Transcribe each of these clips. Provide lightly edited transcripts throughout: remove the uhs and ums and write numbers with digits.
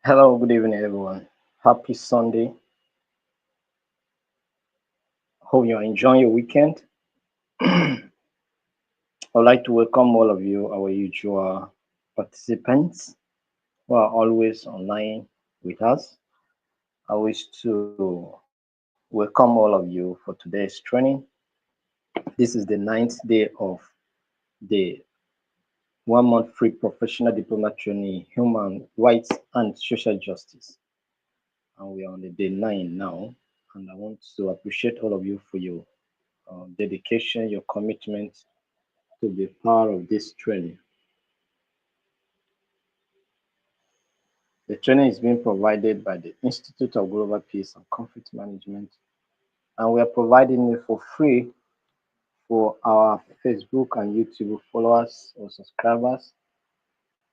Hello, good evening, everyone. Happy Sunday. Hope you're enjoying your weekend. I'd like to welcome all of you, our usual participants who are always online with us. I wish to welcome all of you for today's training. This is the ninth day of the 1 month free professional diploma training, in human rights and social justice. And we are on the day 9 now. And I want to appreciate all of you for your dedication, your commitment to be part of this training. The training is being provided by the Institute of Global Peace and Conflict Management, and we are providing it for free for our Facebook and YouTube followers or subscribers.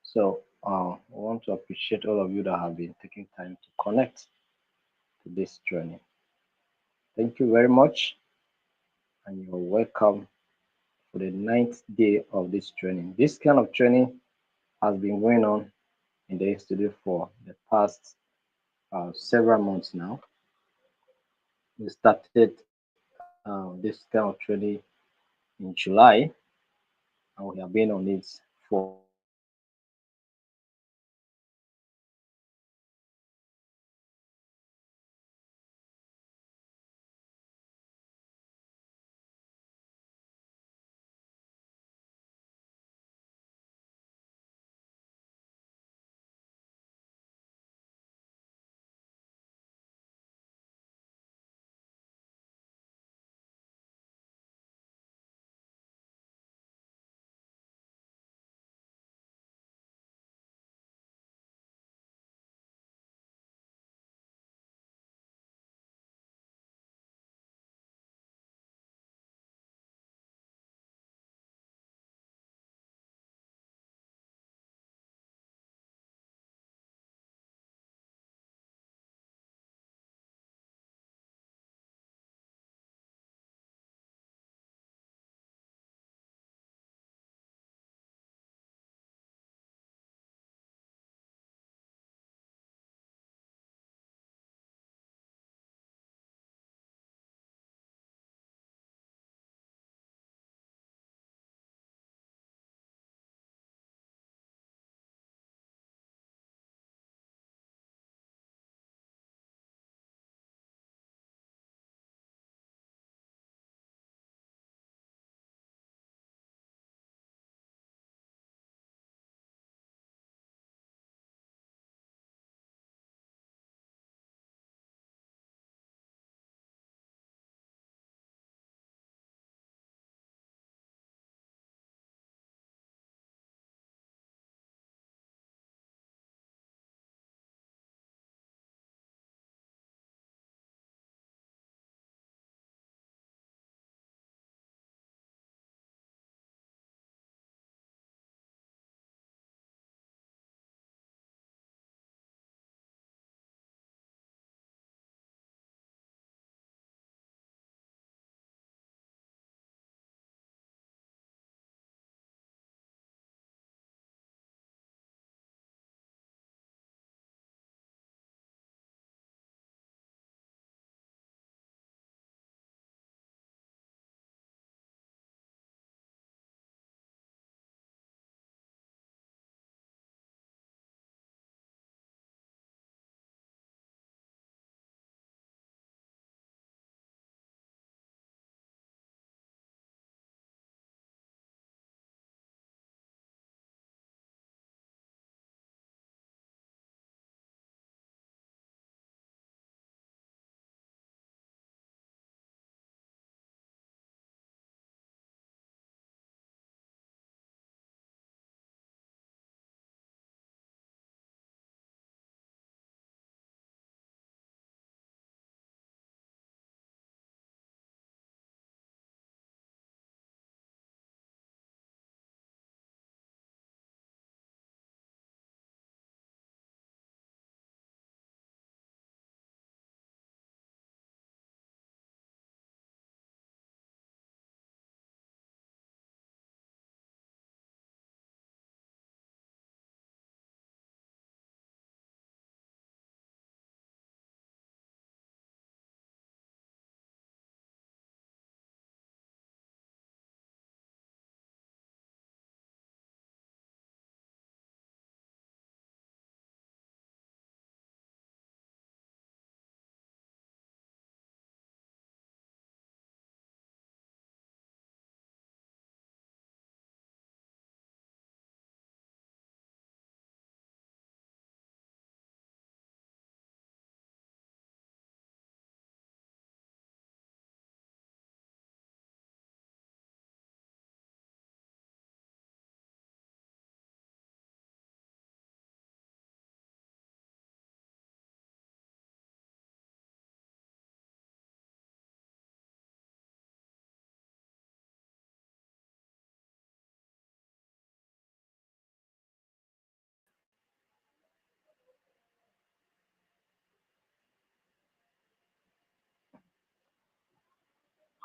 So I want to appreciate all of you that have been taking time to connect to this training. Thank you very much, and you're welcome for the ninth day of this training. This kind of training has been going on in the institute for the past several months now. We started this kind of training in July, and we have been on it for the past 6 months now. And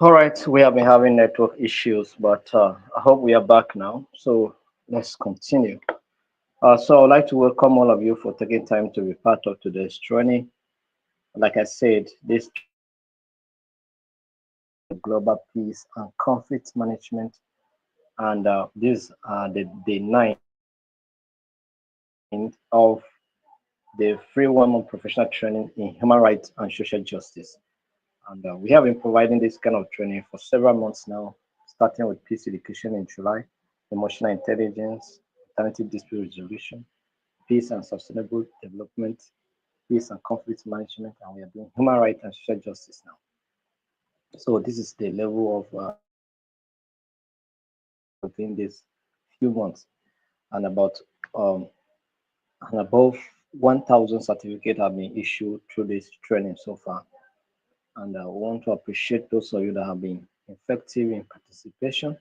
All right, we have been having network issues, but I hope we are back now. So let's continue. So I'd like to welcome all of you for taking time to be part of today's training. Like I said, this global peace and conflict management, and these are the day nine of the free one-month professional training in human rights and social justice. And we have been providing this kind of training for several months now, starting with peace education in July, emotional intelligence, alternative dispute resolution, peace and sustainable development, peace and conflict management, and we are doing human rights and social justice now. So this is the level of within this few months, and about um, and above 1,000 certificates have been issued through this training so far. And I want to appreciate those of you that have been effective in participation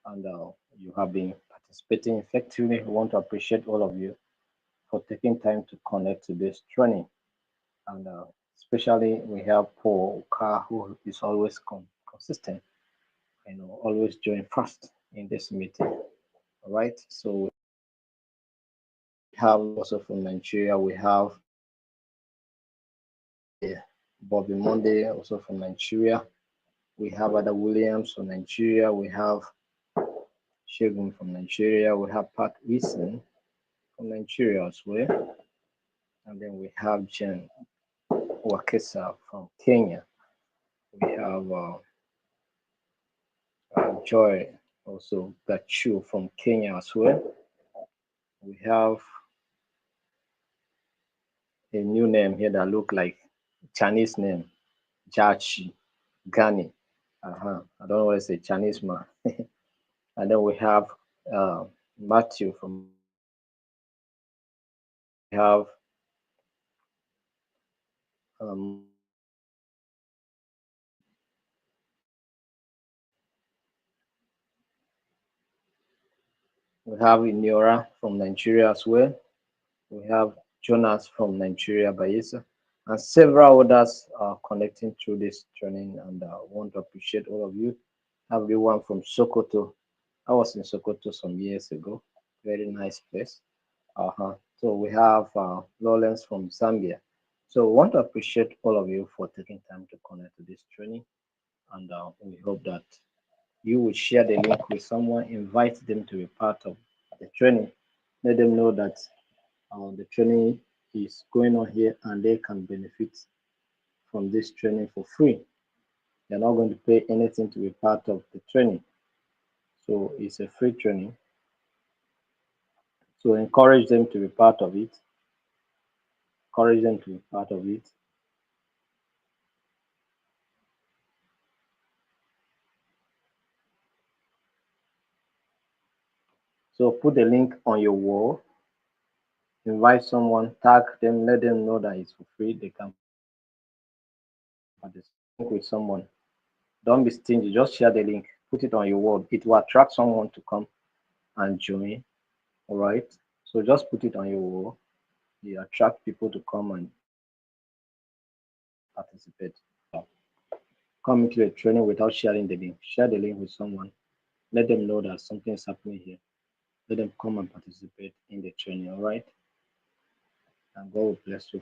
and you have been participating effectively. We want to appreciate all of you for taking time to connect to this training. And especially we have Paul Carr, who is always consistent, always join first in this meeting. All right. So we have also from Nigeria, we have Bobby Monday, also from Nigeria. We have Ada Williams from Nigeria. We have Shegun from Nigeria. We have Pat Wilson from Nigeria as well. And then we have Jen Wakesa from Kenya. We have Joy also Gachu from Kenya as well. We have a new name here that look like Chinese name, Jachi Gani. I don't know what it's a Chinese man. And then we have uh, Matthew from we have um, we have Inyora from Nigeria as well. We have Jonas from Nigeria, Bayelsa, and several others are connecting through this training. And I want to appreciate all of you. Everyone from Sokoto. I was in Sokoto some years ago. Very nice place. So we have Lawrence from Zambia. So we want to appreciate all of you for taking time to connect to this training. And we hope that you will share the link with someone, invite them to be part of the training. Let them know that the training is going on here and they can benefit from this training for free. They're not going to pay anything to be part of the training. So it's a free training. So encourage them to be part of it. Encourage them to be part of it. So put the link on your wall, invite someone, tag them, let them know that it's for free. They can participate with someone. Don't be stingy, just share the link, put it on your wall. It will attract someone to come and join. All right. So just put it on your wall. You attract people to come and participate. Come into a training without sharing the link. Share the link with someone. Let them know that something is happening here. Let them come and participate in the training. All right. And God will bless you.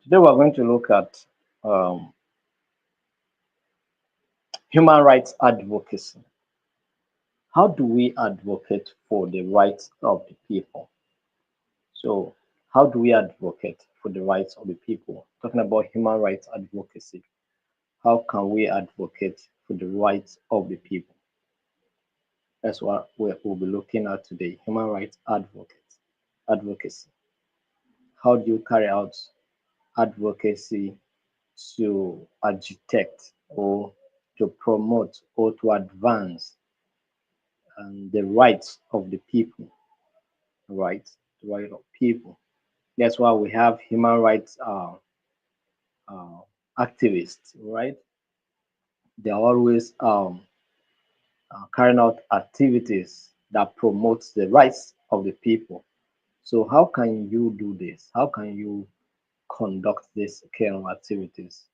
Today we're going to look at um, human rights advocacy. How do we advocate for the rights of the people? So, how do we advocate for the rights of the people? Talking about human rights advocacy, how can we advocate for the rights of the people. That's what we'll be looking at today. Human rights advocacy. How do you carry out advocacy to agitate or to promote or to advance the rights of the people, right? The right of people. That's why we have human rights uh, activists, right? They're always carrying out activities that promotes the rights of the people. So how can you do this? How can you conduct this kind of activities?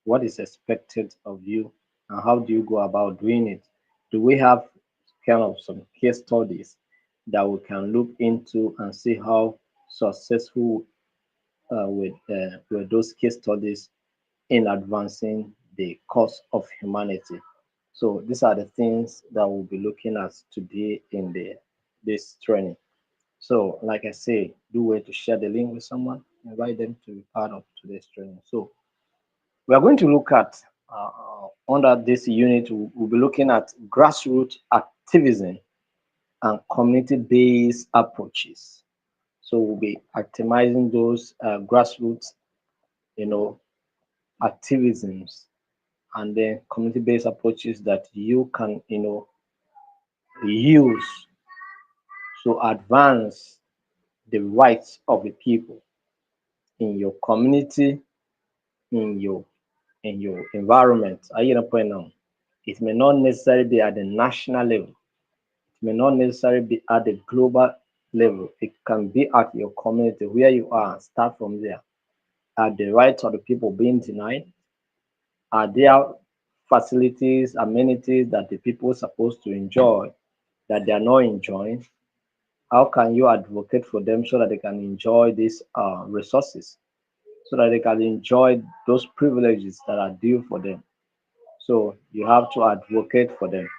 What is expected of you, and how do you go about doing it? Do we have kind of some case studies that we can look into and see how successful with those case studies in advancing the cause of humanity? So these are the things that we'll be looking at today in this training. So, like I say, do way to share the link with someone, invite them to be part of today's training. So, we are going to look at under this unit, we'll be looking at grassroots activism and community-based approaches. So, we'll be optimizing those grassroots, you know, activisms and then community-based approaches that you can, use to advance the rights of the people in your community, in your environment. Are you get a point now? It may not necessarily be at the national level. It may not necessarily be at the global level. It can be at your community where you are. Start from there. Are the rights of the people being denied? Are there facilities, amenities that the people are supposed to enjoy that they are not enjoying? How can you advocate for them so that they can enjoy these resources, so that they can enjoy those privileges that are due for them? So you have to advocate for them,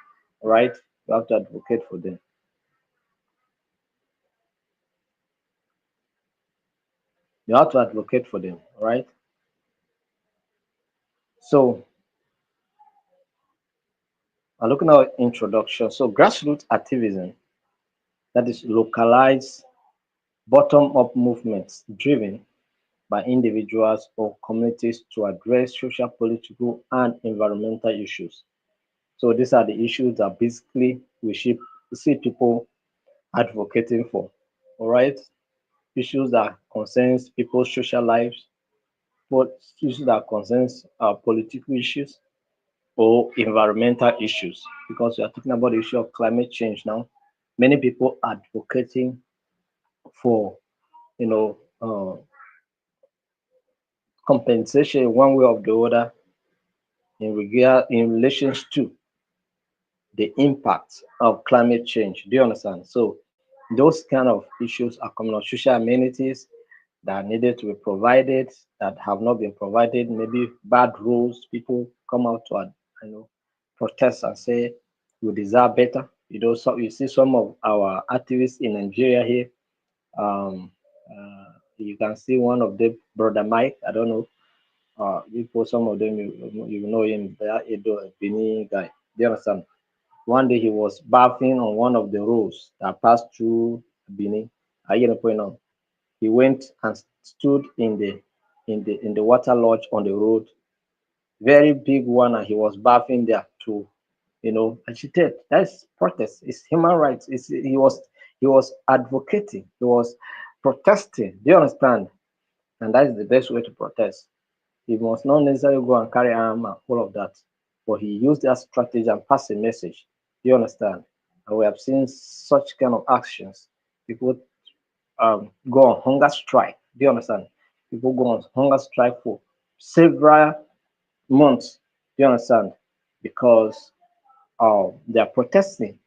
right? You have to advocate for them. You have to advocate for them, right? So I'm looking at introduction. So grassroots activism, that is localized bottom-up movements driven by individuals or communities to address social, political, and environmental issues. So these are the issues that basically we should see people advocating for. All right, issues that concerns people's social lives, issues that concerns political issues or environmental issues, because we are talking about the issue of climate change now. Many people advocating for you know compensation one way or the other in relations to the impact of climate change. Do you understand? So those kind of issues are coming on. Social amenities that are needed to be provided that have not been provided, maybe bad rules. People come out to protest and say we deserve better. So you see some of our activists in Nigeria here. Um, you can see one of them, Brother Mike. I don't know. People, some of them you know him. They are a Benin guy. Do you understand? One day he was bathing on one of the roads that passed through Benin. I get the point now. He went and stood in the water lodge on the road, very big one, and he was bathing there to, agitate. That's protest. It's human rights. He was advocating. He was protesting. Do you understand? And that is the best way to protest. He must not necessarily go and carry arm and all of that, but he used that strategy and passed a message. Do you understand? And we have seen such kind of actions. People go on hunger strike. Do you understand? People go on hunger strike for several months. Do you understand? Because they are protesting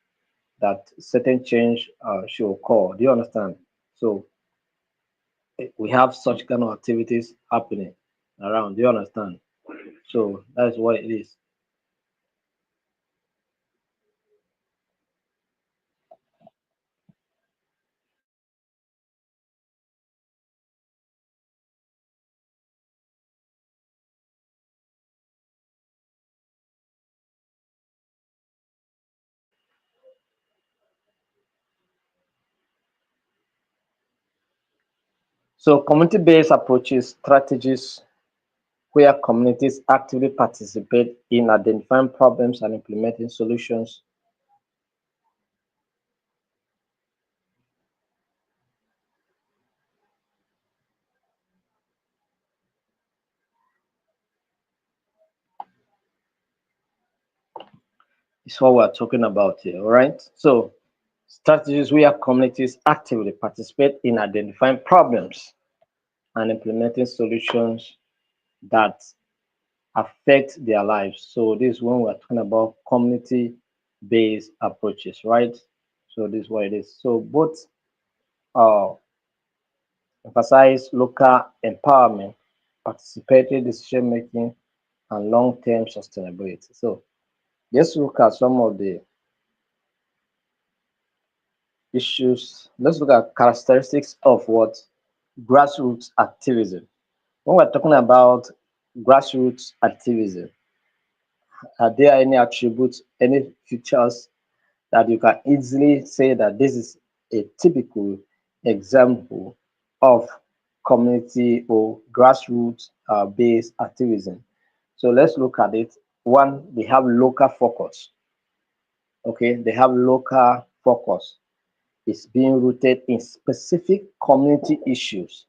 that certain change should occur. Do you understand? So we have such kind of activities happening around. Do you understand? So that's what it is. So community-based approaches, strategies where communities actively participate in identifying problems and implementing solutions is what we're talking about here, all right? So strategies where communities actively participate in identifying problems and implementing solutions that affect their lives. So this is when we're talking about community-based approaches, right? So this is what it is. So both uh, emphasize local empowerment, participatory decision making, and long-term sustainability. So let's look at some of the issues. Let's look at characteristics of what grassroots activism. When we're talking about grassroots activism, are there any attributes, any features that you can easily say that this is a typical example of community or grassroots based activism? So let's look at it. One, they have local focus. Okay, they have local focus. It's being rooted in specific community issues,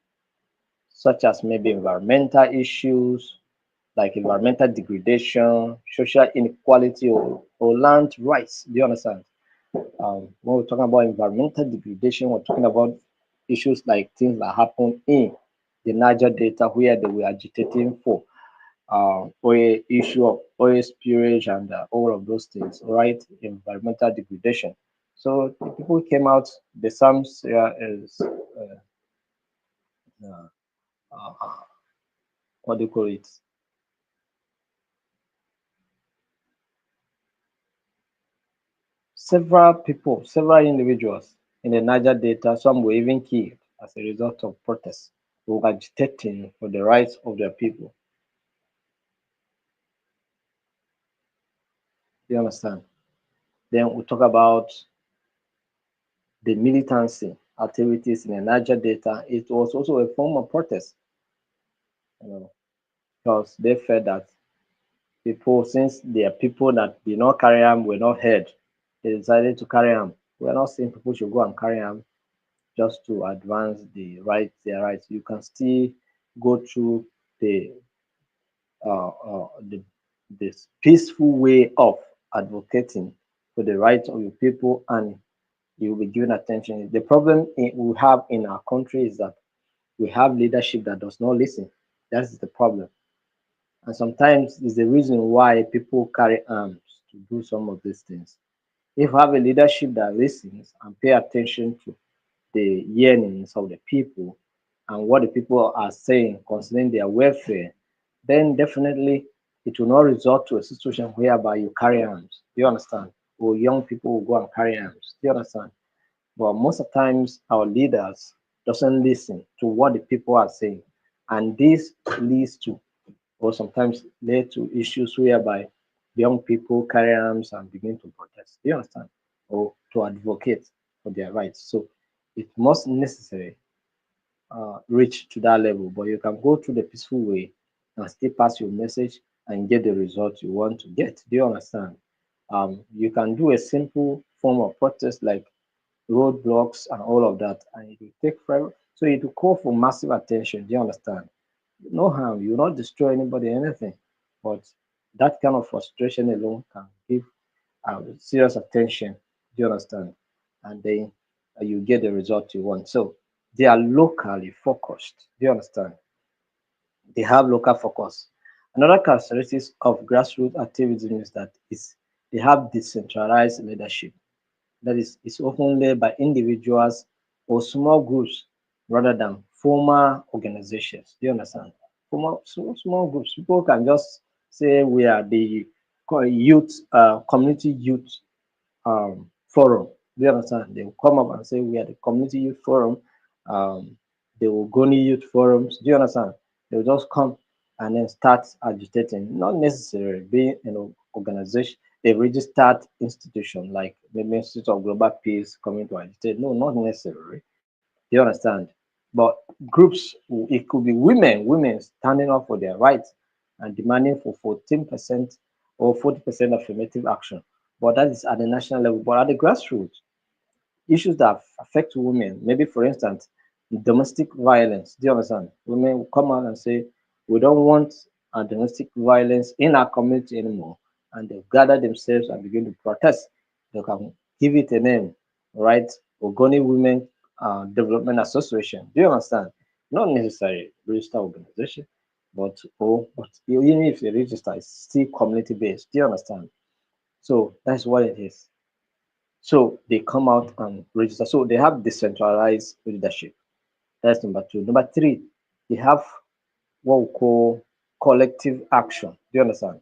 such as maybe environmental issues, like environmental degradation, social inequality, or land rights. Do you understand? When we're talking about environmental degradation, we're talking about issues like things that happen in the Niger Delta where they were agitating for oil issue of oil spillage and all of those things, right? Environmental degradation. So the people came out. The Psalms is uh, uh, what do you call it? Several people, several individuals in the Niger Delta, some were even killed as a result of protests who were agitating for the rights of their people. Do you understand? Then we talk about the militancy activities in the Niger Delta. It was also a form of protest, you know, because they felt that people, since they are people that did not carry arm, were not heard, they decided to carry arm. We're not saying people should go and carry arm just to advance their rights. You can still go through the the this peaceful way of advocating for the rights of your people, and you will be given attention. The problem we have in our country is that we have leadership that does not listen. That is the problem. And sometimes it's the reason why people carry arms to do some of these things. If you have a leadership that listens and pay attention to the yearnings of the people and what the people are saying concerning their welfare, then definitely it will not result to a situation whereby you carry arms. Do you understand? Or young people will go and carry arms. Do you understand? But most of the times our leaders doesn't listen to what the people are saying. And this leads to or sometimes led to issues whereby young people carry arms and begin to protest. Do you understand? Or to advocate for their rights. So it must necessary reach to that level, but you can go through the peaceful way and still pass your message and get the result you want to get. Do you understand? You can do a simple form of protest like roadblocks and all of that, and it will take forever. So it will call for massive attention. Do you understand? No harm, you will not destroy anybody, anything. But that kind of frustration alone can give serious attention. Do you understand? And then you get the result you want. So they are locally focused. Do you understand? They have local focus. Another characteristic of grassroots activism is that they have decentralized leadership. That is, it's often led by individuals or small groups rather than formal organizations. Do you understand? Small groups. People can just say we are the community youth forum. Do you understand? They will come up and say we are the community youth forum. Um, they will go to youth forums. Do you understand? They will just come and then start agitating. Not necessarily being an organization, a registered institution like the Institute of Global Peace coming to agitate. No, not necessarily. Do you understand? But groups, it could be women standing up for their rights and demanding for 14% or 40% affirmative action. But that is at the national level. But at the grassroots, issues that affect women, maybe for instance, domestic violence. Do you understand? Women will come out and say, we don't want domestic violence in our community anymore. And they'll gather themselves and begin to protest. They can give it a name, right? Ogoni Women Development Association. Do you understand? Not necessarily registered organization, but even if they register, it's still community based. Do you understand? So that's what it is. So they come out and register. So they have decentralized leadership. That's number two. Number three, they have what we call collective action. Do you understand?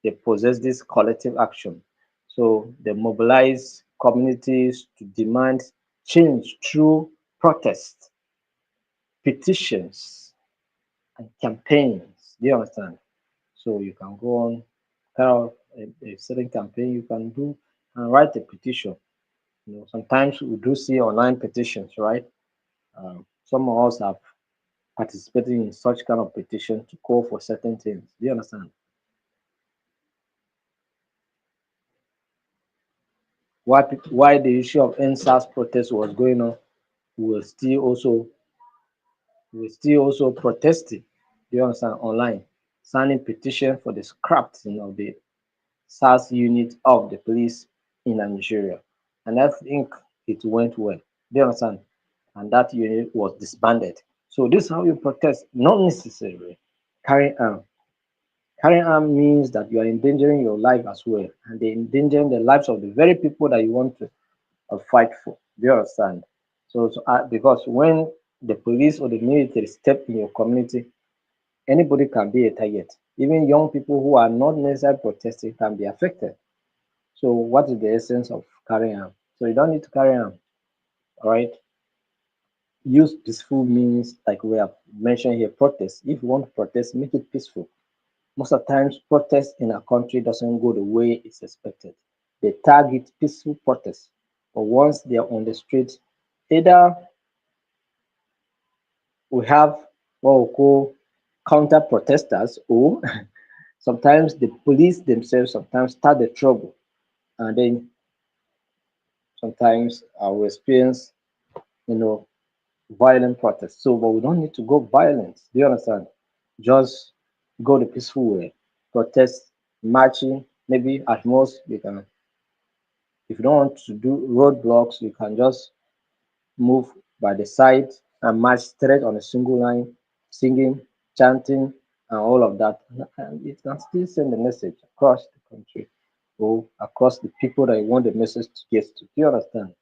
They possess this collective action. So they mobilize communities to demand change through protest, petitions, and campaigns. Do you understand? So you can go on, kind of a certain campaign you can do and write a petition. Sometimes we do see online petitions, right? Some of us have participated in such kind of petition to call for certain things. Do you understand? Why the issue of NSAS protest was going on, we were still also protesting. Do you understand? Online, signing petition for the scrapping of the SARS unit of the police in Nigeria, and I think it went well. Do you understand? And that unit was disbanded. So this is how you protest, not necessarily carrying arm. Carrying arm means that you are endangering your life as well, and they endangering the lives of the very people that you want to fight for. Do you understand? Because when the police or the military step in your community, anybody can be a target. Even young people who are not necessarily protesting can be affected. So what is the essence of carrying arm? So you don't need to carry arm. All right. Use peaceful means like we have mentioned here, protest. If you want to protest, make it peaceful. Most of the times, protest in a country doesn't go the way it's expected. They target peaceful protests, but once they are on the streets, either we have what we call counter protesters, or sometimes the police themselves sometimes start the trouble, and then sometimes we experience, you know, violent protests. So, but we don't need to go violent. Do you understand? Just go the peaceful way. Protest, marching. Maybe at most you can, if you don't want to do roadblocks, you can just move by the side and march straight on a single line, singing, chanting, and all of that. And it can still send the message across the country or across the people that you want the message to get to. Do you understand?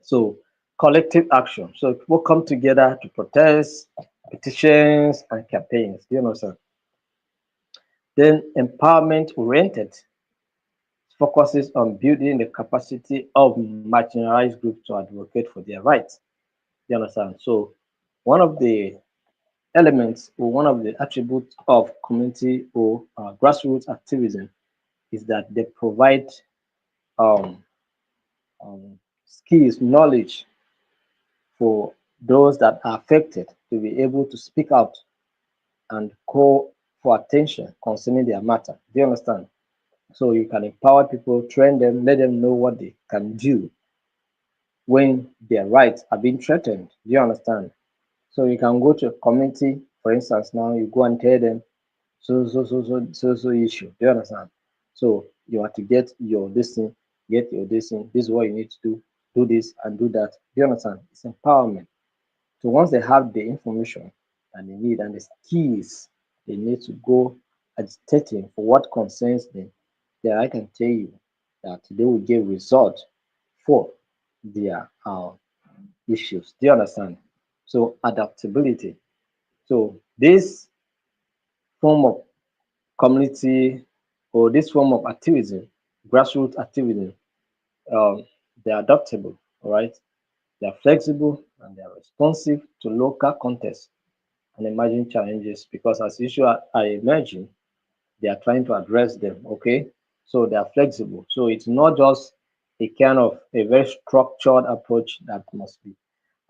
So collective action. So people come together to protest, petitions, and campaigns. Do you know, sir? Then empowerment oriented focuses on building the capacity of marginalized groups to advocate for their rights. Do you understand? So one of the elements or one of the attributes of community or grassroots activism is that they provide um, skills, knowledge for those that are affected to be able to speak out and call for attention concerning their matter. Do you understand? So you can empower people, train them, let them know what they can do when their rights are being threatened. Do you understand? So you can go to a community, for instance, now you go and tell them so issue. Do you understand? So you have to get your this thing, get your this thing. This is what you need to do this and do that. Do you understand? It's empowerment. So once they have the information and they need and the skills, they need to go agitating for what concerns them. Then I can tell you that they will get result for their issues. Do you understand? So adaptability. So this form of community or this form of activism, grassroots activism, um, they're adaptable, all right? They're flexible and they're responsive to local context and emerging challenges because as usual are emerging, they are trying to address them. Okay, so they are flexible. So it's not just a kind of a very structured approach that must be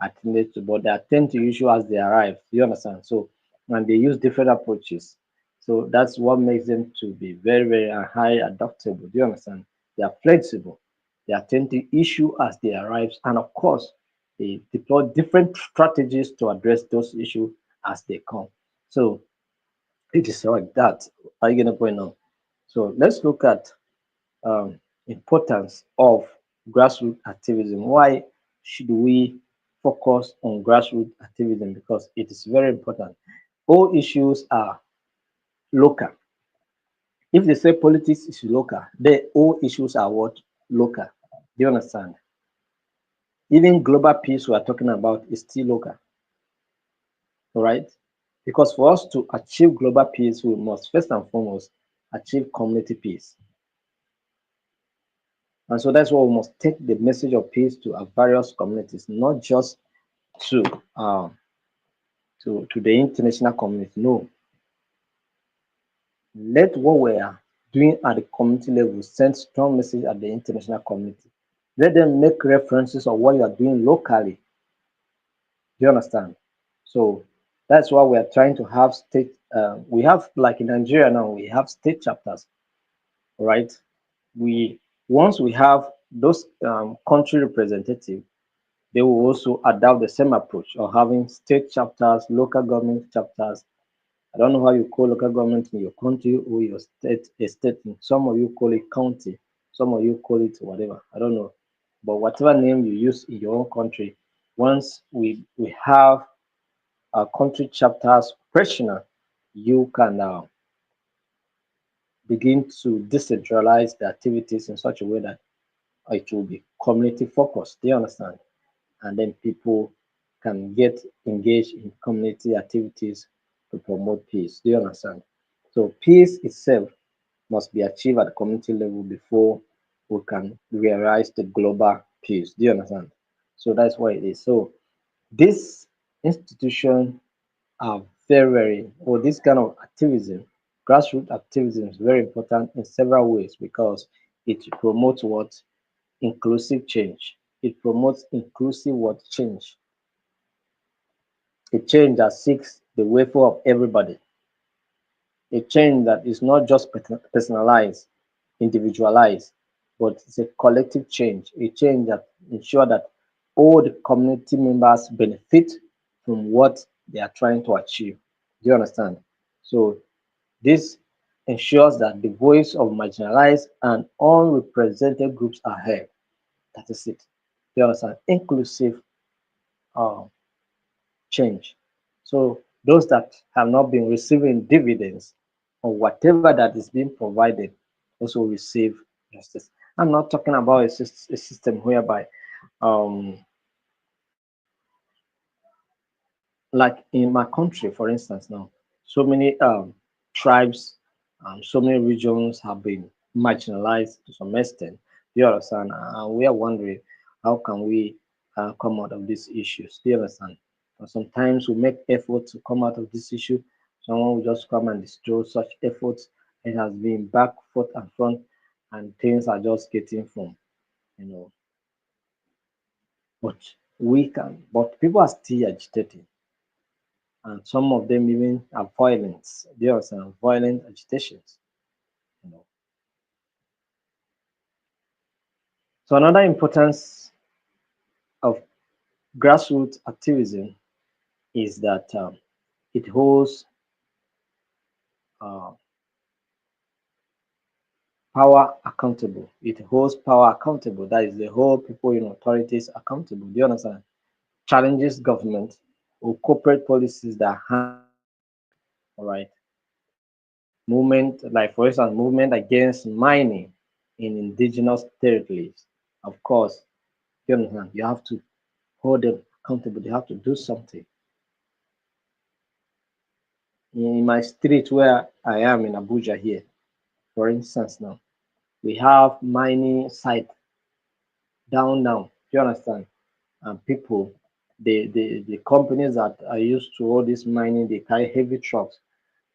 attended to, but they attend to issue as they arrive. You understand? So, and they use different approaches. So that's what makes them to be very, very high adaptable. Do you understand? They are flexible. They attend to issue as they arrive, and of course, they deploy different strategies to address those issues as they come. So it is like that. Are you getting the point now? So let's look at importance of grassroots activism. Why should we focus on grassroots activism? Because it is very important. All issues are local. If they say politics is local, then all issues are what? Local. Do you understand? Even global peace we are talking about is still local. All right? Because for us to achieve global peace, we must first and foremost achieve community peace. And so that's why we must take the message of peace to our various communities, not just to to the international community. No, let what we are doing at the community level send strong message at the international community. Let them make references of what you are doing locally. Do you understand? So that's why we are trying to have state. We have like in Nigeria now, we have state chapters, right? We once we have those country representative, they will also adopt the same approach of having state chapters, local government chapters. I don't know how you call local government in your country or your state, a state. Some of you call it county, some of you call it whatever. I don't know. But whatever name you use in your own country, once we have our country chapters operational, you can now begin to decentralize the activities in such a way that it will be community focused. Do you understand? And then people can get engaged in community activities to promote peace. Do you understand? So peace itself must be achieved at the community level before we can realize the global peace. Do you understand? So that's why it is. So this institution are very, or this kind of activism, grassroots activism is very important in several ways because it promotes what? Inclusive change. It promotes inclusive what? Change. A change that seeks the welfare of everybody. A change that is not just personalized, individualized, but it's a collective change. A change that ensures that all the community members benefit from what they are trying to achieve. Do you understand? So this ensures that the voice of marginalized and unrepresented groups are heard. That is it. Do you understand? Inclusive uh, change. So those that have not been receiving dividends or whatever that is being provided also receive justice. I'm not talking about a system whereby, um, like in my country, for instance, now, so many tribes, so many regions have been marginalized to some extent. Do you understand? And we are wondering how can we come out of these issues. Do you understand? And sometimes we make efforts to come out of this issue. Someone will just come and destroy such efforts. It has been back, forth, and front, and things are just getting from, you know. But but people are still agitating and some of them even are violent. There are some violent agitations. You know. So another importance of grassroots activism is that it holds uh, power accountable. It holds power accountable. That is, the whole people in authorities accountable. Do you understand? Challenges government or corporate policies that harm. All right. Movement, like for instance, movement against mining in indigenous territories. Of course, you understand. You have to hold them accountable. They have to do something. In my street where I am in Abuja here, for instance, now we have mining site down now. Do you understand? And people, the companies that are used to all this mining, they carry heavy trucks,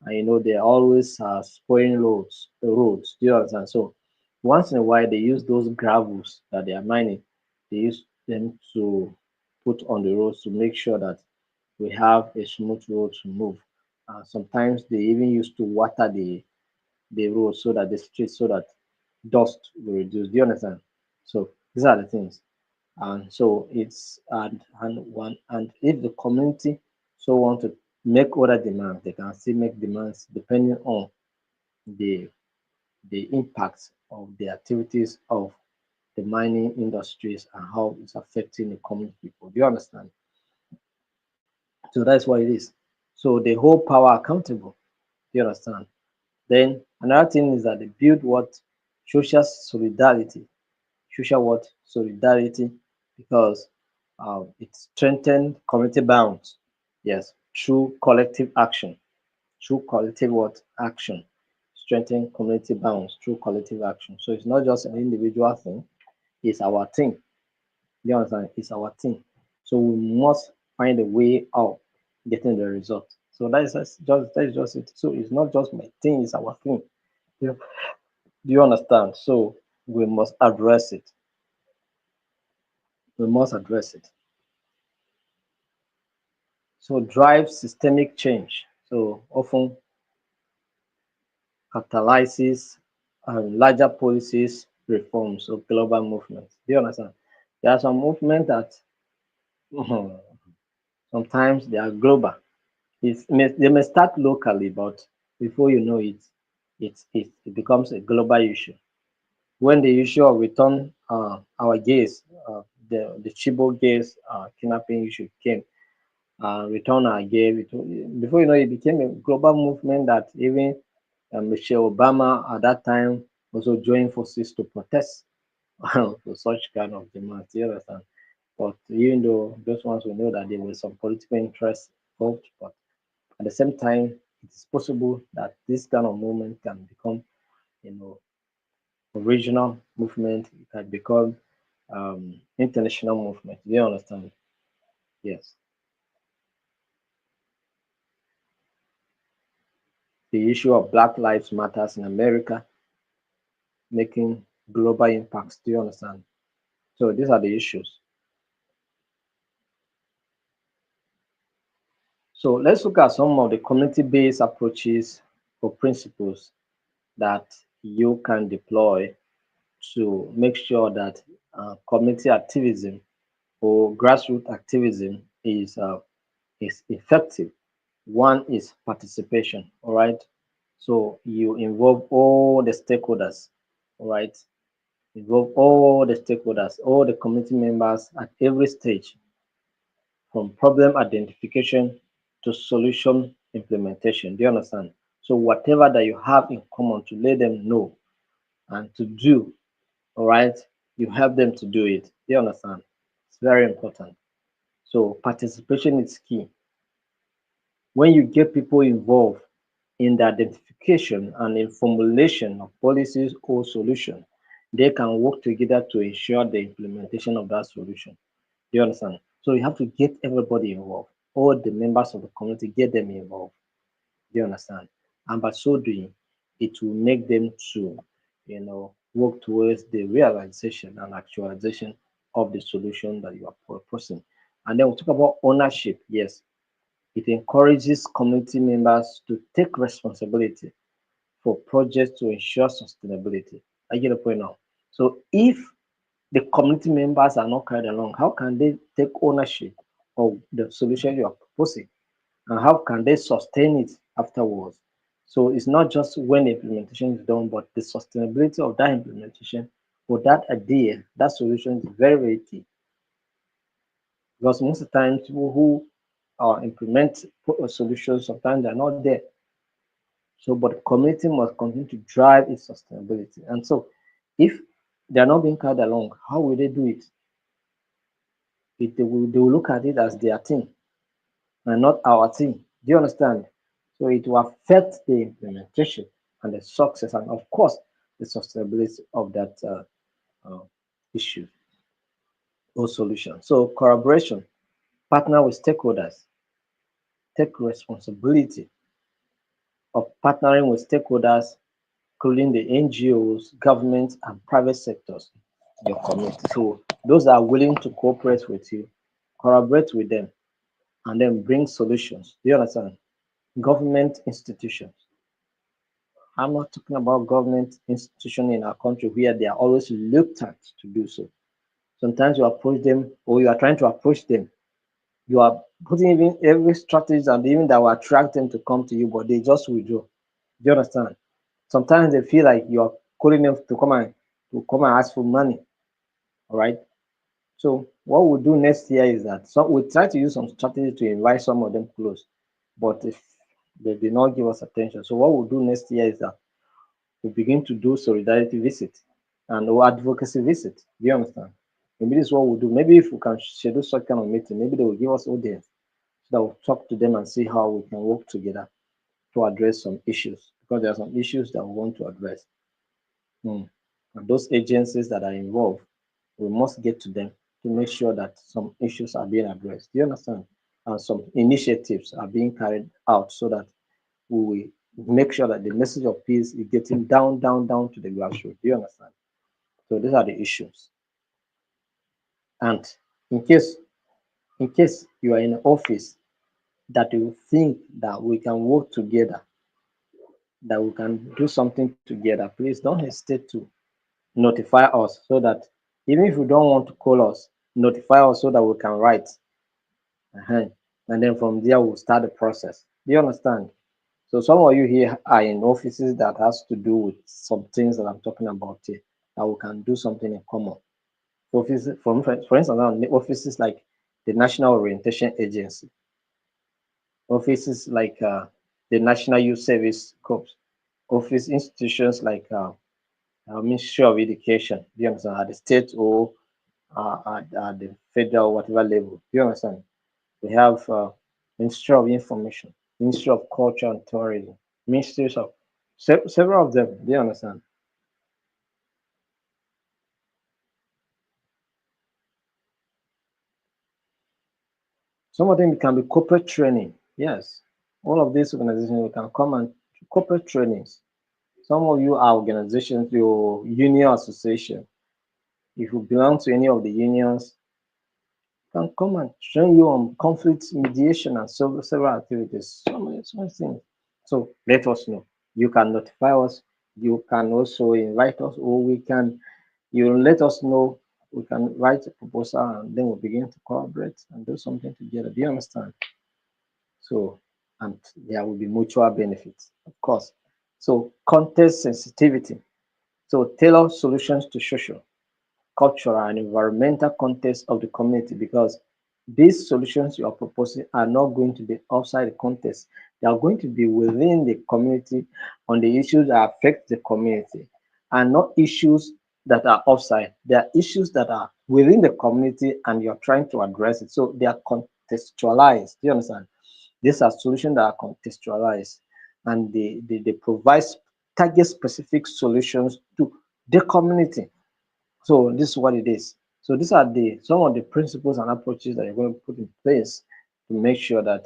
and they always are spoiling roads. Do you understand? So once in a while, they use those gravels that they are mining. They use them to put on the roads to make sure that we have a smooth road to move. Sometimes they even used to water the road so that the streets so that dust will reduce. Do you understand? So these are the things. And so it's and if the community so want to make other demands, they can still make demands depending on the the impacts of the activities of the mining industries and how it's affecting the common people. Do you understand? So that's what it is. So they hold power accountable. Do you understand? Then another thing is that they build what social solidarity, social what solidarity, because it strengthens community bonds. Yes, through collective action, through collective what action, strengthen community bonds through collective action. So it's not just an individual thing; it's our thing. You understand? It's our thing. So we must find a way of getting the result. So that is just it. So it's not just my thing; it's our thing. Do you understand? So we must address it. We must address it. So drive systemic change. So often catalyzes larger policies, reforms, or global movements. Do you understand? There are some movements that sometimes they are global. They may start locally, but before you know it, it becomes a global issue. When the issue of return our gays, the Chibo gays kidnapping issue came, return our gay, before you know it became a global movement that even Michelle Obama at that time also joined forces to protest for such kind of demands. You understand? But even though those ones we know that there were some political interests involved, but at the same time, it is possible that this kind of movement can become, you know, a regional movement. It can become international movement. Do you understand? Yes. The issue of Black Lives Matters in America making global impacts. Do you understand? So these are the issues. So let's look at some of the community-based approaches or principles that you can deploy to make sure that community activism or grassroots activism is effective. One is participation, all right? So you involve all the stakeholders, all right? Involve all the stakeholders, all the community members at every stage, from problem identification to solution implementation. Do you understand? So whatever that you have in common to let them know and to do, all right, you help them to do it. Do you understand? It's very important. So participation is key. When you get people involved in the identification and in formulation of policies or solutions, they can work together to ensure the implementation of that solution. Do you understand? So you have to get everybody involved, all the members of the community, get them involved. Do you understand? And by so doing, it will make them to, work towards the realization and actualization of the solution that you are proposing. And then we'll talk about ownership. Yes, it encourages community members to take responsibility for projects to ensure sustainability. I get the point now. So if the community members are not carried along, how can they take ownership of the solution you are proposing? And how can they sustain it afterwards? So it's not just when the implementation is done, but the sustainability of that implementation or that idea, that solution is very, very key. Because most of the time, people who implement solutions, sometimes they're not there. So, but the community must continue to drive its sustainability. And so, if they're not being carried along, how will they do it? They will look at it as their thing and not our thing. Do you understand? So it will affect the implementation and the success, and of course, the sustainability of that uh, issue or solution. So collaboration, partner with stakeholders, take responsibility of partnering with stakeholders, including the NGOs, governments, and private sectors in your community. So those are willing to cooperate with you collaborate with them, and then bring solutions. Do you understand? Government institutions. I'm not talking about government institution in our country where they are always reluctant to do so. Sometimes you approach them or you are trying to approach them. You are putting even every strategy and even that will attract them to come to you, but they just withdraw. Do you understand? Sometimes they feel like you are calling them to come and ask for money. All right. So what we'll do next year is that we'll try to use some strategy to invite some of them close. But if they did not give us attention, so what we'll do next year is that we begin to do solidarity visit and or advocacy visit. Do you understand? Maybe this is what we'll do. Maybe if we can schedule such kind of meeting, maybe they will give us audience so that we'll talk to them and see how we can work together to address some issues because there are some issues that we want to address. Hmm. And those agencies that are involved, we must get to them to make sure that some issues are being addressed. Do you understand? And some initiatives are being carried out so that we will make sure that the message of peace is getting down, down, down to the grassroots. Do you understand? So these are the issues. And in case in case you are in an office that you think that we can work together, that we can do something together, please don't hesitate to notify us so that even if you don't want to call us, notify us so that we can write. uh And then from there, we'll start the process. Do you understand? So some of you here are in offices that has to do with some things that I'm talking about here, that we can do something in common. Offices, for instance, now, offices like the National Orientation Agency, offices like the National Youth Service Corps, office institutions like Ministry of Education. Do you understand? At the state or at the federal, whatever level. Do you understand? We have Ministry of Information, Ministry of Culture and Tourism, ministries of several of them. Do you understand? Some of them can be corporate training. Yes, all of these organizations can come and corporate trainings. Some of you are organizations, your union association. If you belong to any of the unions, can come and train you on conflict mediation and several activities. So many things. So let us know. You can notify us. You can also invite us, or you let us know. We can write a proposal and then we'll begin to collaborate and do something together. Do you understand? So, and there will be mutual benefits, of course. So, context sensitivity. So, tailor solutions to social, cultural, and environmental context of the community because these solutions you are proposing are not going to be outside the context. They are going to be within the community on the issues that affect the community and not issues that are outside. They are issues that are within the community and you're trying to address it. So they are contextualized. Do you understand? These are solutions that are contextualized and they provide target specific solutions to the community. So this is what it is. So these are the some of the principles and approaches that you're going to put in place to make sure that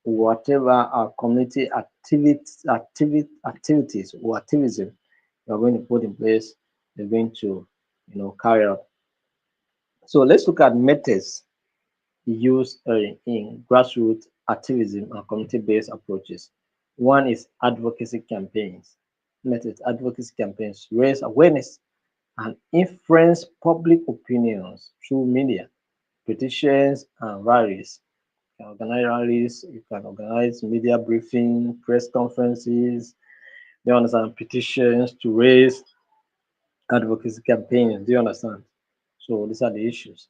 whatever our community activities or activism you're going to put in place, you're going to carry out. So let's look at methods used in grassroots activism and community-based approaches. One is advocacy campaigns. Methods advocacy campaigns raise awareness and influence public opinions through media, petitions, and rallies. You can organize rallies, you can organize media briefing, press conferences, you understand, petitions to raise advocacy campaigns. Do you understand? So these are the issues.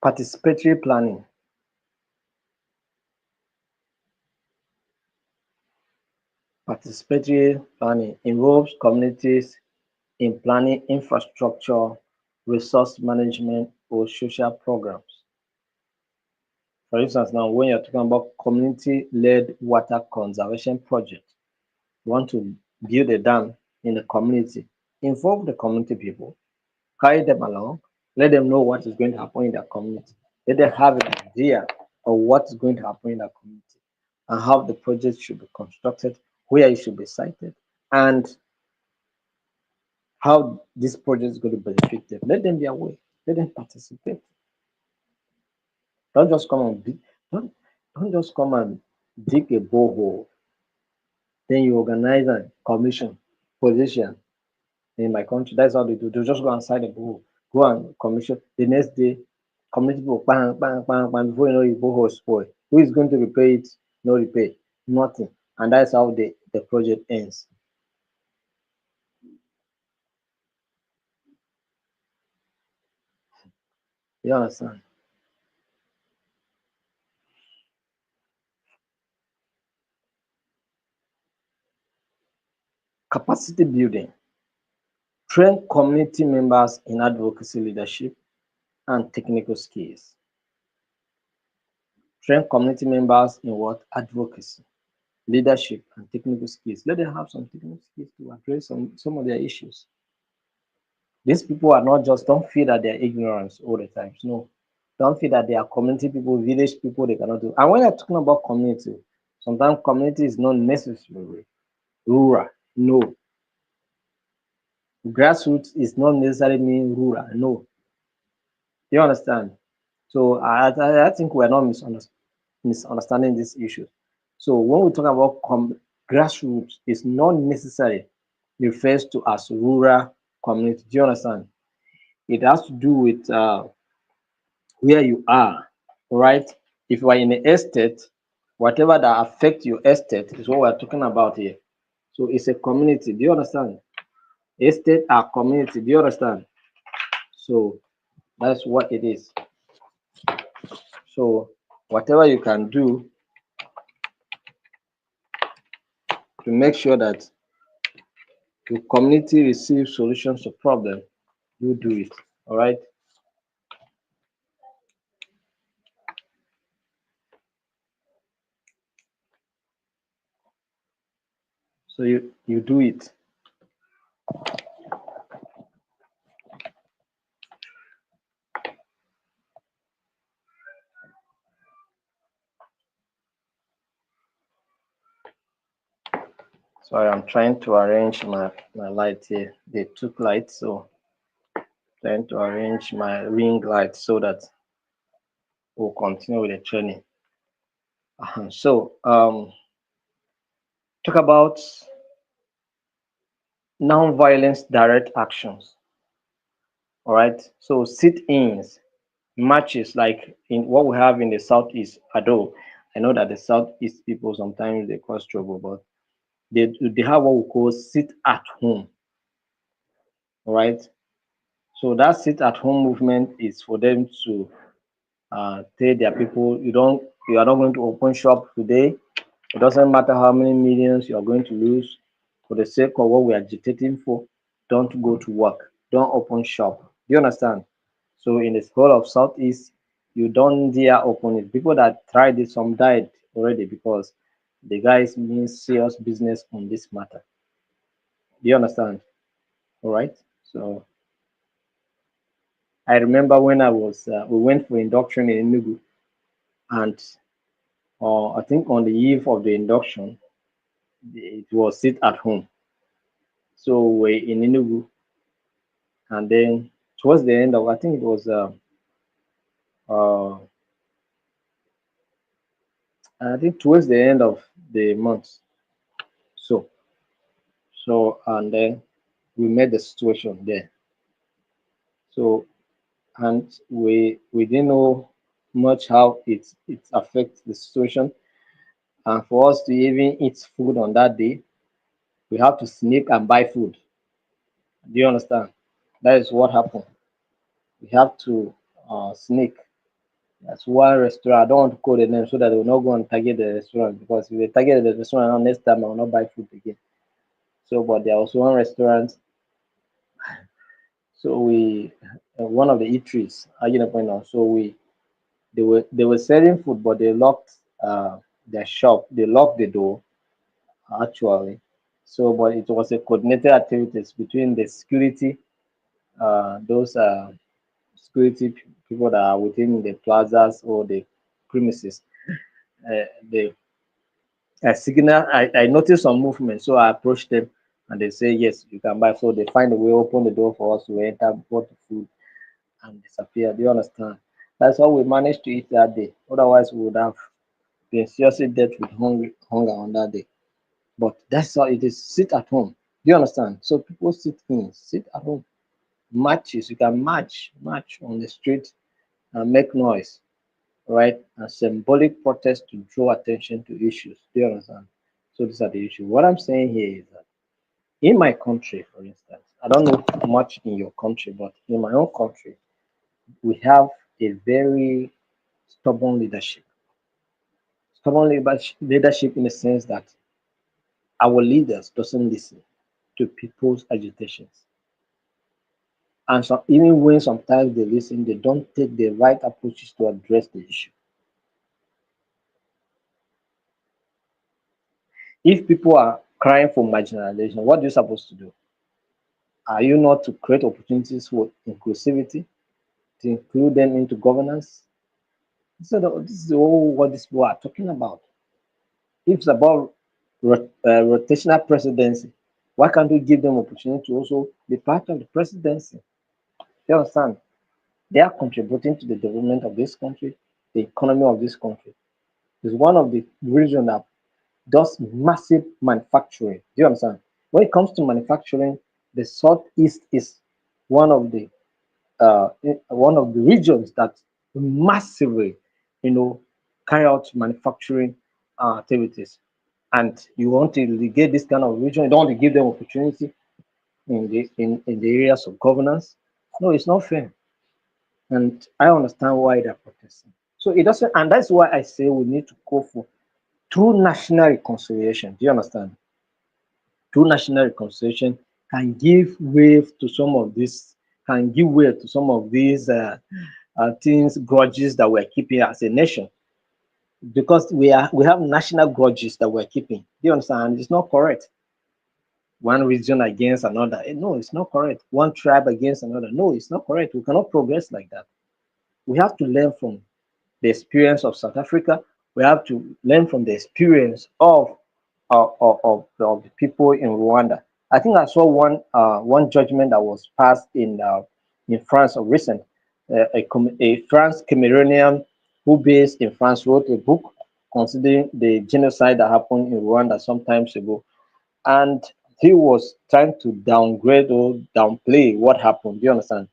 Participatory planning. Participatory planning involves communities in planning infrastructure, resource management, or social programs. For instance, now when you're talking about community-led water conservation project, you want to build a dam in the community, involve the community people, carry them along, let them know what is going to happen in their community. Let them have an idea of what is going to happen in their community and how the project should be constructed, where it should be sited, and how this project is going to benefit them. Let them be aware. Let them participate. Don't just come and don't just come and dig a borehole. Then you organize a commission position in my country. That's how they do. They just go and sign a borehole, go and commission. The next day, community people bang, bang, bang, bang. Before you know it, borehole spoil. Who is going to repay it? No repay, nothing. And that's how the project ends. You understand? Capacity building. Train community members in advocacy leadership and technical skills. Train community members in what? Advocacy, leadership, and technical skills. Let them have some technical skills to address some of their issues. These people are not just, don't feel that they're ignorance all the time. No. Don't feel that they are community people, village people, they cannot do. And when you're talking about community, sometimes community is not necessarily rural. No. Grassroots is not necessarily mean rural. No. You understand? So I think we're not misunderstanding this issue. So when we talk about grassroots, it's not necessarily refers to as rural community. Do you understand? It has to do with where you are, right? If you are in an estate, whatever that affects your estate is what we're talking about here. So it's a community. Do you understand? Estate are community. Do you understand? So that's what it is. So whatever you can do to make sure that your community receives solutions to problem, you do it. All right. So you do it. Sorry, I'm trying to arrange my light here. They took light, so trying to arrange my ring light so that we'll continue with the training. So talk about non-violence direct actions. All right. So sit-ins, matches like in what we have in the southeast. Although I know that the southeast people sometimes they cause trouble, but they have what we call sit at home. All right. So that sit at home movement is for them to tell their people you are not going to open shop today. It doesn't matter how many millions you are going to lose. For the sake of what we are agitating for, don't go to work. Don't open shop. Do you understand? So in this whole of Southeast, you don't dare open it. People that tried it, some died already because the guys mean serious business on this matter. Do you understand? All right. So I remember when we went for induction in Enugu, and I think on the eve of the induction, it was sit at home. So we're in Enugu, and then towards the end of, I think it was uh, I think towards the end of the month. So and then we met the situation there. So and we didn't know much how it affects the situation. And for us to even eat food on that day, we have to sneak and buy food. Do you understand? That is what happened. We have to sneak. That's one restaurant. I don't want to call the name so that they will not go and target the restaurant, because if they target the restaurant now, next time I will not buy food again. So, but there was one restaurant. So we, one of the eateries, you know, point out. So they were selling food, but they locked their shop. They locked the door actually. So, but it was a coordinated activities between the security, those people that are within the plazas or the premises. The signal, I noticed some movement, so I approached them and they say yes, you can buy. So they find a way, open the door for us to enter, bought the food, and disappear. Do you understand? That's how we managed to eat that day. Otherwise, we would have been seriously dead with hunger on that day. But that's how it is. Sit at home. Do you understand? So people sit at home. Matches, you can march on the street and make noise, right? A symbolic protest to draw attention to issues. Do you understand? So these are the issues. What I'm saying here is that in my country, for instance, I don't know much in your country, but in my own country, we have a very stubborn leadership. Stubborn leadership in the sense that our leaders doesn't listen to people's agitations. And so even when sometimes they listen, they don't take the right approaches to address the issue. If people are crying for marginalization, what are you supposed to do? Are you not to create opportunities for inclusivity, to include them into governance? So this is all what these people are talking about. If it's about rotational presidency, why can't we give them opportunity to also be part of the presidency? You understand? They are contributing to the development of this country, the economy of this country. It's one of the regions that does massive manufacturing. Do you understand? When it comes to manufacturing, the Southeast is one of the one of the regions that massively, you know, carry out manufacturing activities. And you want to get this kind of region, you don't want to give them opportunity in the areas of governance. No, it's not fair. And I understand why they're protesting. So it doesn't, and that's why I say we need to go for true national reconciliation. Do you understand? True national reconciliation can give way to some of this, can give way to some of these things, grudges that we're keeping as a nation, because we have national grudges that we're keeping. Do you understand? It's not correct. One region against another. No, it's not correct. One tribe against another. No, it's not correct. We cannot progress like that. We have to learn from the experience of South Africa. We have to learn from the experience of the people in Rwanda. I think I saw one judgment that was passed in France of recent. A France Cameroonian who based in France wrote a book considering the genocide that happened in Rwanda some times ago, and he was trying to downgrade or downplay what happened. Do you understand?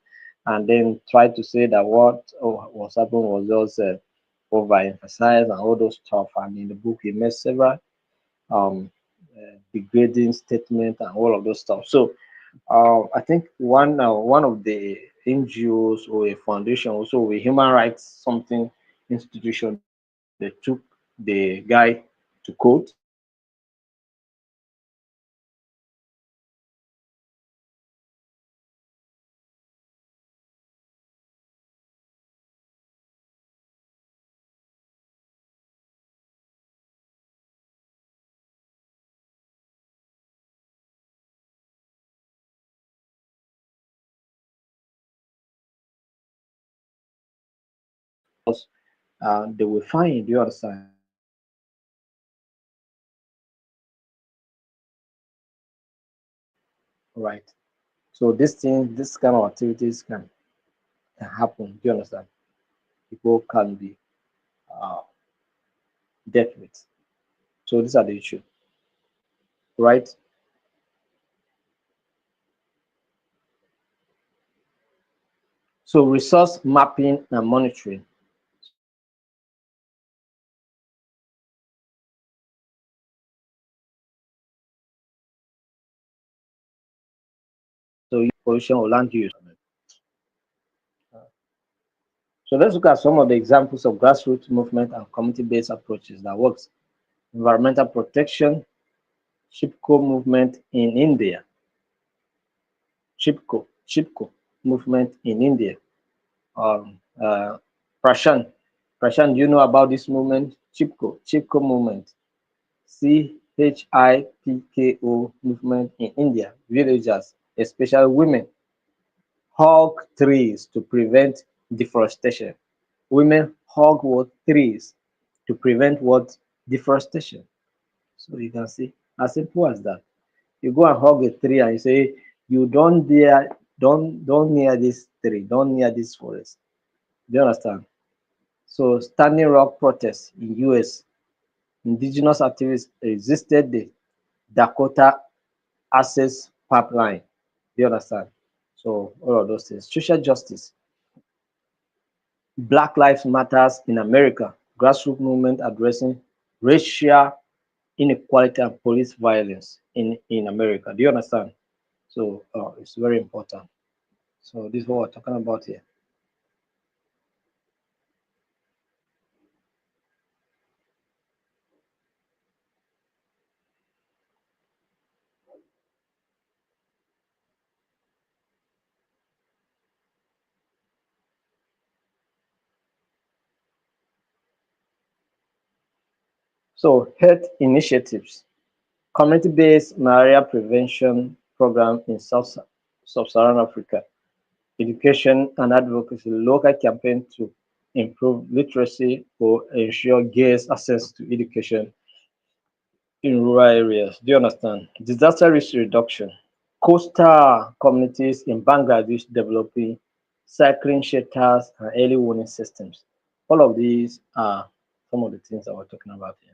And then try to say that what was happened was just overemphasized and all those stuff. And in the book, he made several um, degrading statements and all of those stuff. So I think one of the NGOs or a foundation, also a human rights something institution, they took the guy to court, they will find, you understand, right? So this kind of activities can happen. Do you understand? People can be uh, dealt with. So these are the issue, right? So resource mapping and monitoring. So you can see so pollution or land use. So let's look at some of the examples of grassroots movement and community-based approaches that works. Environmental protection, Chipko movement in India. Chipko movement in India. Um, uh, Prashant, Prashant, do you know about this movement? Chipko movement. CHIPKO movement in India. Villagers, especially women, hug trees to prevent deforestation. Women hug what trees to prevent what deforestation. So you can see as simple as that. You go and hug a tree and you say, you don't dare, don't near this tree, don't near this forest. Do you understand? So Standing Rock protests in US, indigenous activists resisted the Dakota Access Pipeline. Do you understand? So all of those things. Social justice. Black Lives Matters in America, grassroots movement addressing racial inequality and police violence in America. Do you understand? So it's very important. So this is what we're talking about here. So health initiatives, community-based malaria prevention program in Sub-Saharan Africa, education and advocacy, local campaign to improve literacy or ensure girls access to education in rural areas. Do you understand? Disaster risk reduction. Coastal communities in Bangladesh developing cycling shelters and early warning systems. All of these are some of the things that we're talking about here.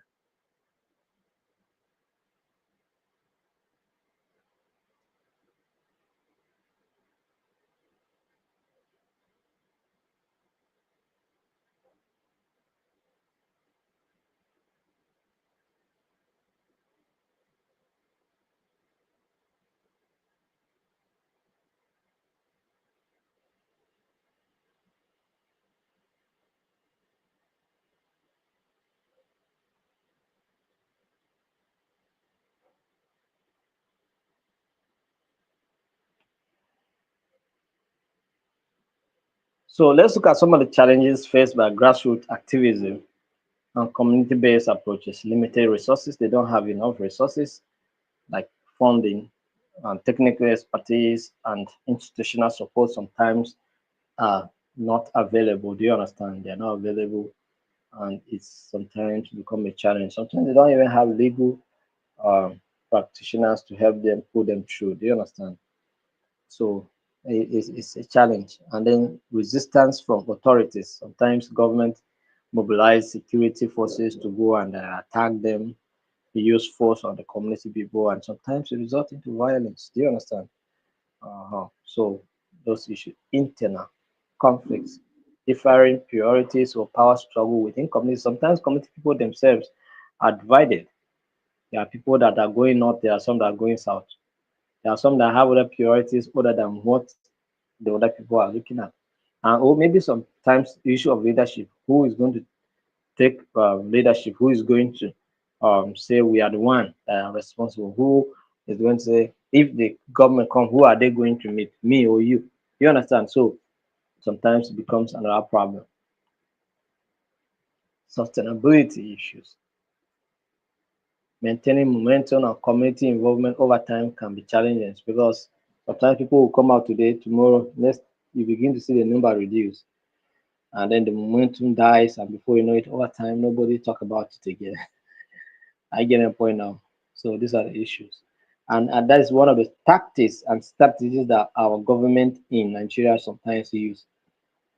So let's look at some of the challenges faced by grassroots activism and community-based approaches. Limited resources, they don't have enough resources like funding and technical expertise and institutional support sometimes are not available. Do you understand? They're not available and it's sometimes become a challenge. Sometimes they don't even have legal um, practitioners to help them put them through. Do you understand? So it's a challenge. And then resistance from authorities. Sometimes government mobilize security forces to go and attack them, use force on the community people, and sometimes it results into violence. Do you understand? So those issues, internal conflicts, differing priorities or power struggle within communities. Sometimes community people themselves are divided. There are people that are going north, there are some that are going south. There are some that have other priorities other than what the other people are looking at. And or maybe sometimes the issue of leadership, who is going to take leadership, who is going to say we are the one that are responsible, who is going to say if the government come, who are they going to meet, me or you? You understand? So sometimes it becomes another problem. Sustainability issues. Maintaining momentum and community involvement over time can be challenging because sometimes people will come out today, tomorrow, next you begin to see the number reduce, and then the momentum dies, and before you know it, over time nobody talk about it again. I get a point now. So these are the issues. And that is one of the tactics and strategies that our government in Nigeria sometimes use.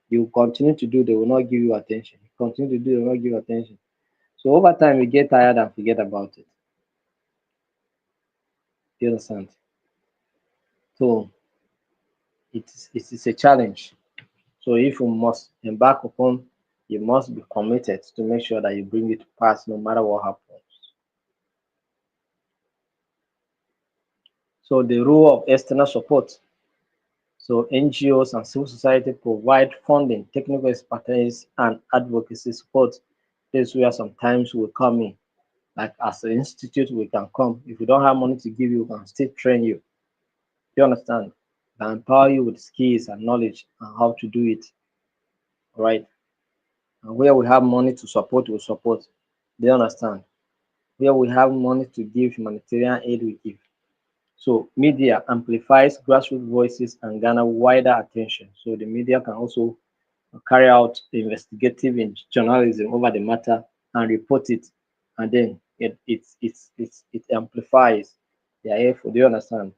You continue to do, they will not give you attention. You continue to do, they will not give you attention. So over time, you get tired and forget about it. You understand? So it is a challenge. So if you must embark upon, you must be committed to make sure that you bring it to pass no matter what happens. So the role of external support. So NGOs and civil society provide funding, technical expertise, and advocacy support. This is where sometimes we come in. Like as an institute, we can come. If we don't have money to give you, we can still train you. You understand? Can empower you with skills and knowledge and how to do it. Right? And where we have money to support, we support. They understand. Where we have money to give humanitarian aid, we give. So media amplifies grassroots voices and garner wider attention. So the media can also carry out investigative journalism over the matter and report it, and then it amplifies. They are here for. Do you understand?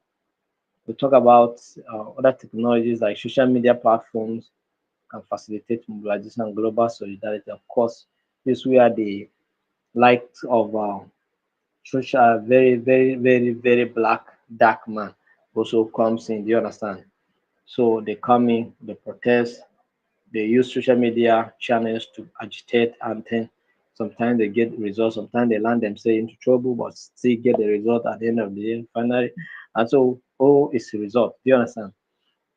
We talk about other technologies like social media platforms can facilitate mobilization and global solidarity. Of course, this where the likes of social, very black, dark man also comes in. Do you understand? So they come in, they protest, they use social media channels to agitate and then sometimes they get results, sometimes they land themselves into trouble, but still get the result at the end of the day, finally. And so, oh, it's a result. Do you understand?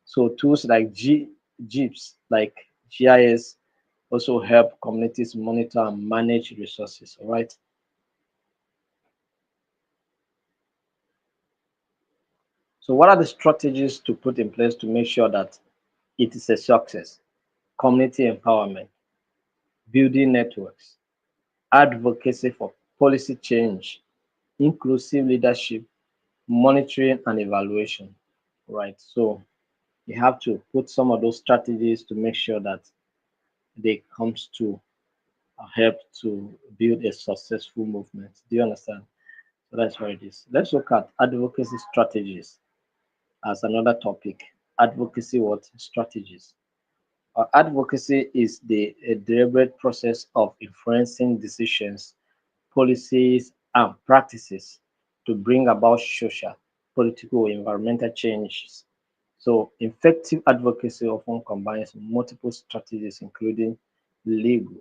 So tools like Jeeps, like GIS, also help communities monitor and manage resources. All right. So what are the strategies to put in place to make sure that it is a success? Community empowerment, building networks, advocacy for policy change, inclusive leadership, monitoring and evaluation. Right. So you have to put some of those strategies to make sure that they comes to help to build a successful movement. Do you understand? So that's what it is. Let's look at advocacy strategies as another topic. Advocacy what strategies? Advocacy is the a deliberate process of influencing decisions, policies, and practices to bring about social, political, or environmental changes. So, effective advocacy often combines multiple strategies, including legal,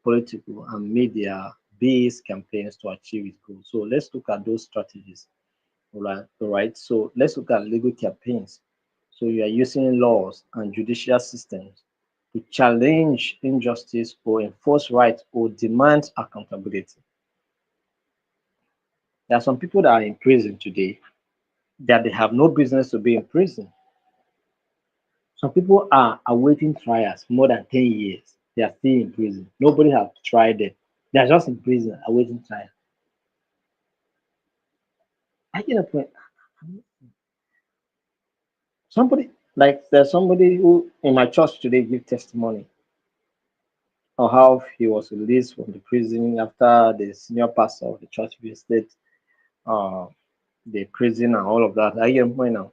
political, and media based campaigns to achieve its goals. So, let's look at those strategies. All right. So, let's look at legal campaigns. So, you are using laws and judicial systems to challenge injustice or enforce rights or demand accountability. There are some people that are in prison today that they have no business to be in prison. Some people are awaiting trials more than 10 years. They are still in prison. Nobody has tried them. They are just in prison awaiting trial. I get a point. Somebody, like there's somebody who in my church today give testimony of how he was released from the prison after the senior pastor of the church visited uh, the prison and all of that. I get a point now.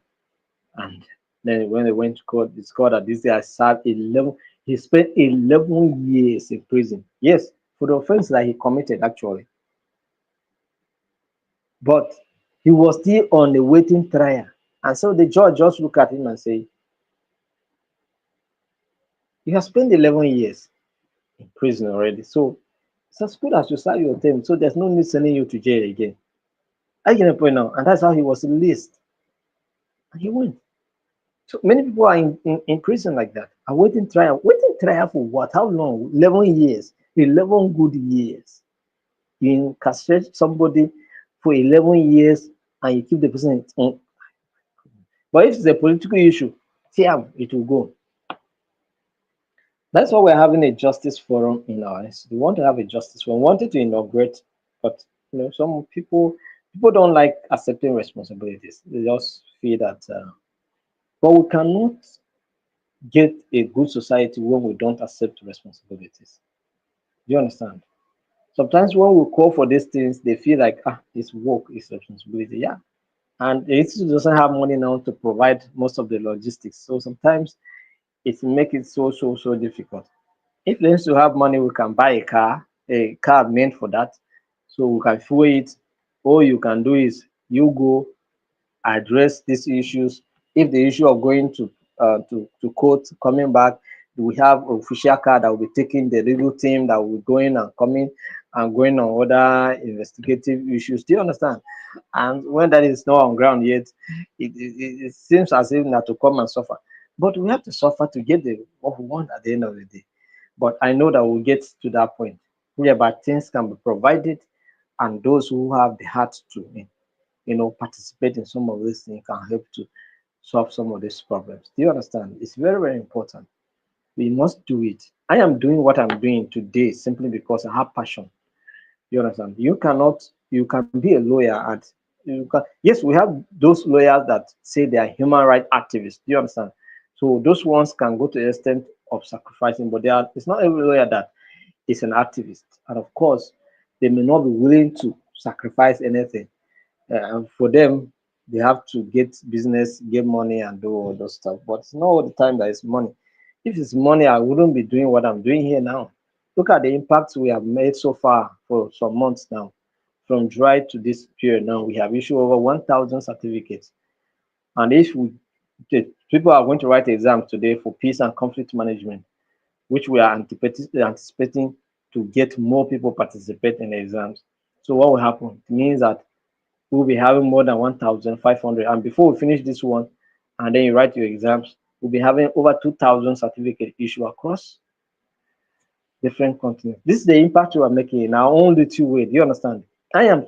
And then when they went to court, discovered that this guy served 11, he spent 11 years in prison. Yes, for the offense that he committed, actually. But he was still on the waiting trial. And so the judge just looked at him and say, you have spent 11 years in prison already. So it's as good as you serve your term. So there's no need sending you to jail again. I get a point now. And that's how he was released. And he went. So many people are in prison like that, awaiting trial. Waiting trial for what? How long? 11 years. 11 good years. You incarcerate somebody for 11 years and you keep the person in. But if it's a political issue, damn, it will go. That's why we're having a justice forum in our institute. We want to have a justice forum. We wanted to inaugurate, but some people don't like accepting responsibilities. They just feel that. But we cannot get a good society when we don't accept responsibilities. Do you understand? Sometimes when we call for these things, they feel like it's work, it's responsibility. Yeah. And the institute doesn't have money now to provide most of the logistics. So sometimes it makes it so difficult. If they used to have money, we can buy a car meant for that. So we can fuel it. All you can do is you go address these issues. If the issue of going to court, coming back, we have official car that will be taking the legal team that will be going and coming and going on other investigative issues. Do you understand? And when that is not on ground yet, it seems as if not to come and suffer. But we have to suffer to get the what we want at the end of the day. But I know that we'll get to that point whereby things can be provided, and those who have the heart to participate in some of these things can help to solve some of these problems. Do you understand? It's very important. We must do it. I am doing what I'm doing today simply because I have passion. You understand? You can be a lawyer and yes, we have those lawyers that say they are human rights activists. Do you understand? So those ones can go to the extent of sacrificing, but it's not every lawyer that is an activist. And of course, they may not be willing to sacrifice anything. For them, They have to get business, get money, and do all those stuff. But it's not all the time that it's money. If it's money, I wouldn't be doing what I'm doing here now. Look at the impact we have made so far for some months now. From July to this period now, we have issued over 1,000 certificates. And if we, the people are going to write exams today for peace and conflict management, which we are anticipating to get more people participate in the exams. So what will happen? It means that we'll be having more than 1,500. And before we finish this one, and then you write your exams, we'll be having over 2,000 certificate issue across different continents. This is the impact we are making in our own little way. Do you understand? I am,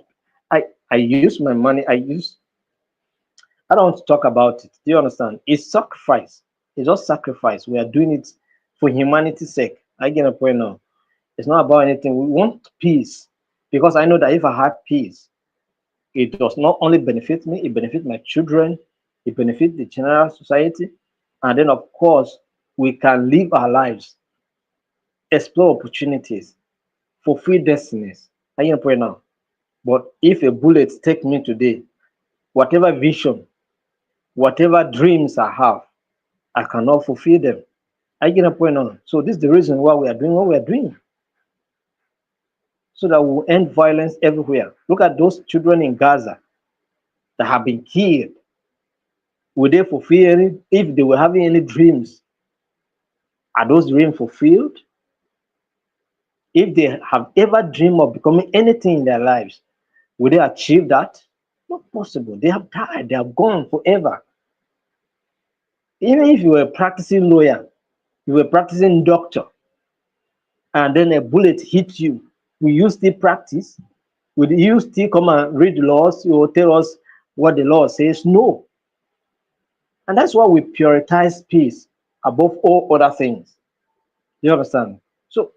I use my money. I don't want to talk about it. Do you understand? It's sacrifice. It's just sacrifice. We are doing it for humanity's sake. I get a point now. It's not about anything. We want peace because I know that if I had peace, it does not only benefit me, it benefits my children, it benefits the general society, and then of course we can live our lives, explore opportunities, fulfill destinies. I get a point now. But if a bullet take me today, whatever vision, whatever dreams I have, I cannot fulfill them. I get a point on. So this is the reason why we are doing what we are doing. So that we will end violence everywhere. Look at those children in Gaza that have been killed. Will they fulfill any, if they were having any dreams? Are those dreams fulfilled? If they have ever dreamed of becoming anything in their lives, will they achieve that? Not possible. They have died, they have gone forever. Even if you were a practicing lawyer, you were a practicing doctor, and then a bullet hit you, will you still practice? Will you still come and read the laws or tell us what the law says? No. And that's why we prioritize peace above all other things. You understand? So,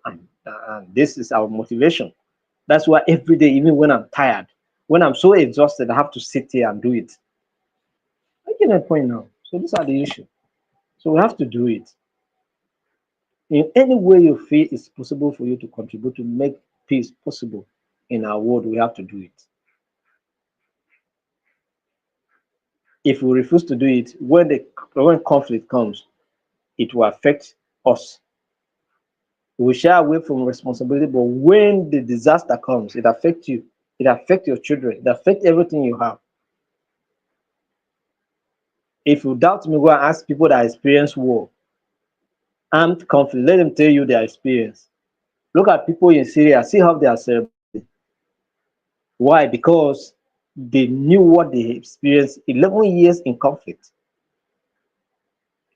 this is our motivation. That's why every day, even when I'm tired, when I'm so exhausted, I have to sit here and do it. I get a point now. So, these are the issues. So, we have to do it. In any way you feel it's possible for you to contribute to make peace possible in our world, we have to do it. If we refuse to do it, when conflict comes, it will affect us. We shy away from responsibility, but when the disaster comes, it affects you. It affects your children. It affects everything you have. If you doubt me, go and ask people that experience war, armed conflict. Let them tell you their experience. Look at people in Syria. See how they are celebrating. Why? Because they knew what they experienced 11 years in conflict.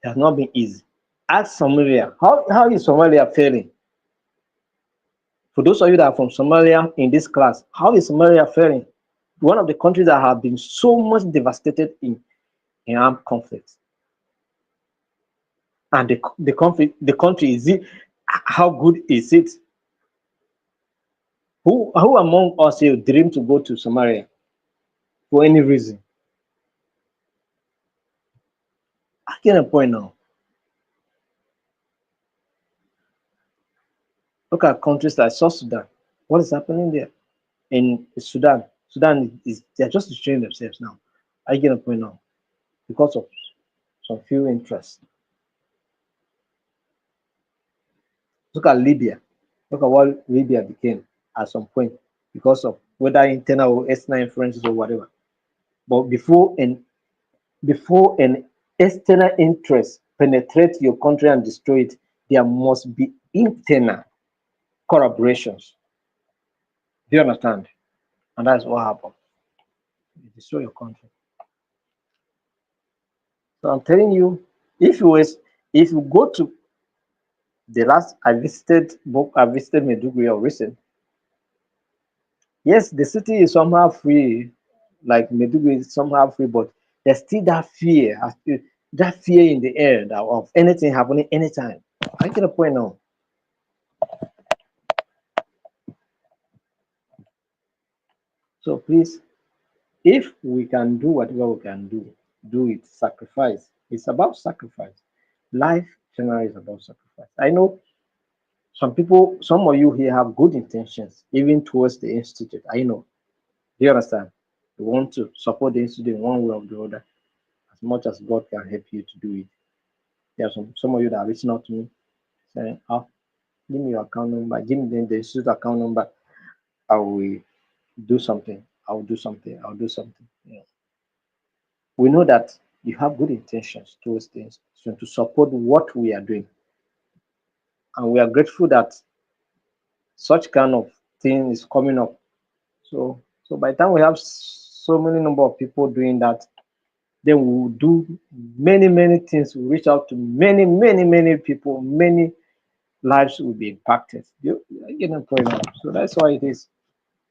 It has not been easy. Ask Somalia. How is Somalia faring? For those of you that are from Somalia in this class, how is Somalia faring? One of the countries that have been so much devastated in armed conflicts. And the conflict, the country, is it, how good is it? Who among us here dream to go to Somalia for any reason? I get a point now. Look at countries like South Sudan. What is happening there? In Sudan, they're just destroying themselves now. I get a point now because of some few interests. Look at Libya. Look at what Libya became at some point because of whether internal or external influences or whatever. But before an external interest penetrates your country and destroy it, there must be internal collaborations. Do you understand? And that's what happened. You destroy your country. So I'm telling you, if you go to the last I visited Meduguri or recent. Yes, the city is somehow free, like Meduguri is somehow free, but there's still that fear in the air that of anything happening anytime. I get a point now. So please, if we can do whatever we can do it. Sacrifice. It's about sacrifice. Life generally is about sacrifice. I know some of you here have good intentions, even towards the institute. I know. Do you understand? We want to support the institute in one way or the other, as much as God can help you to do it. There are some of you that are reaching out to me saying, "Oh, give me your account number, give me the institute account number. I will do something. I'll do something. I'll do something." Yeah. We know that you have good intentions towards the institution to support what we are doing, and we are grateful that such kind of thing is coming up. So by the time we have so many number of people doing that, then we will do many things. We reach out to many people. Many lives will be impacted. You get the point now. So that's why it is.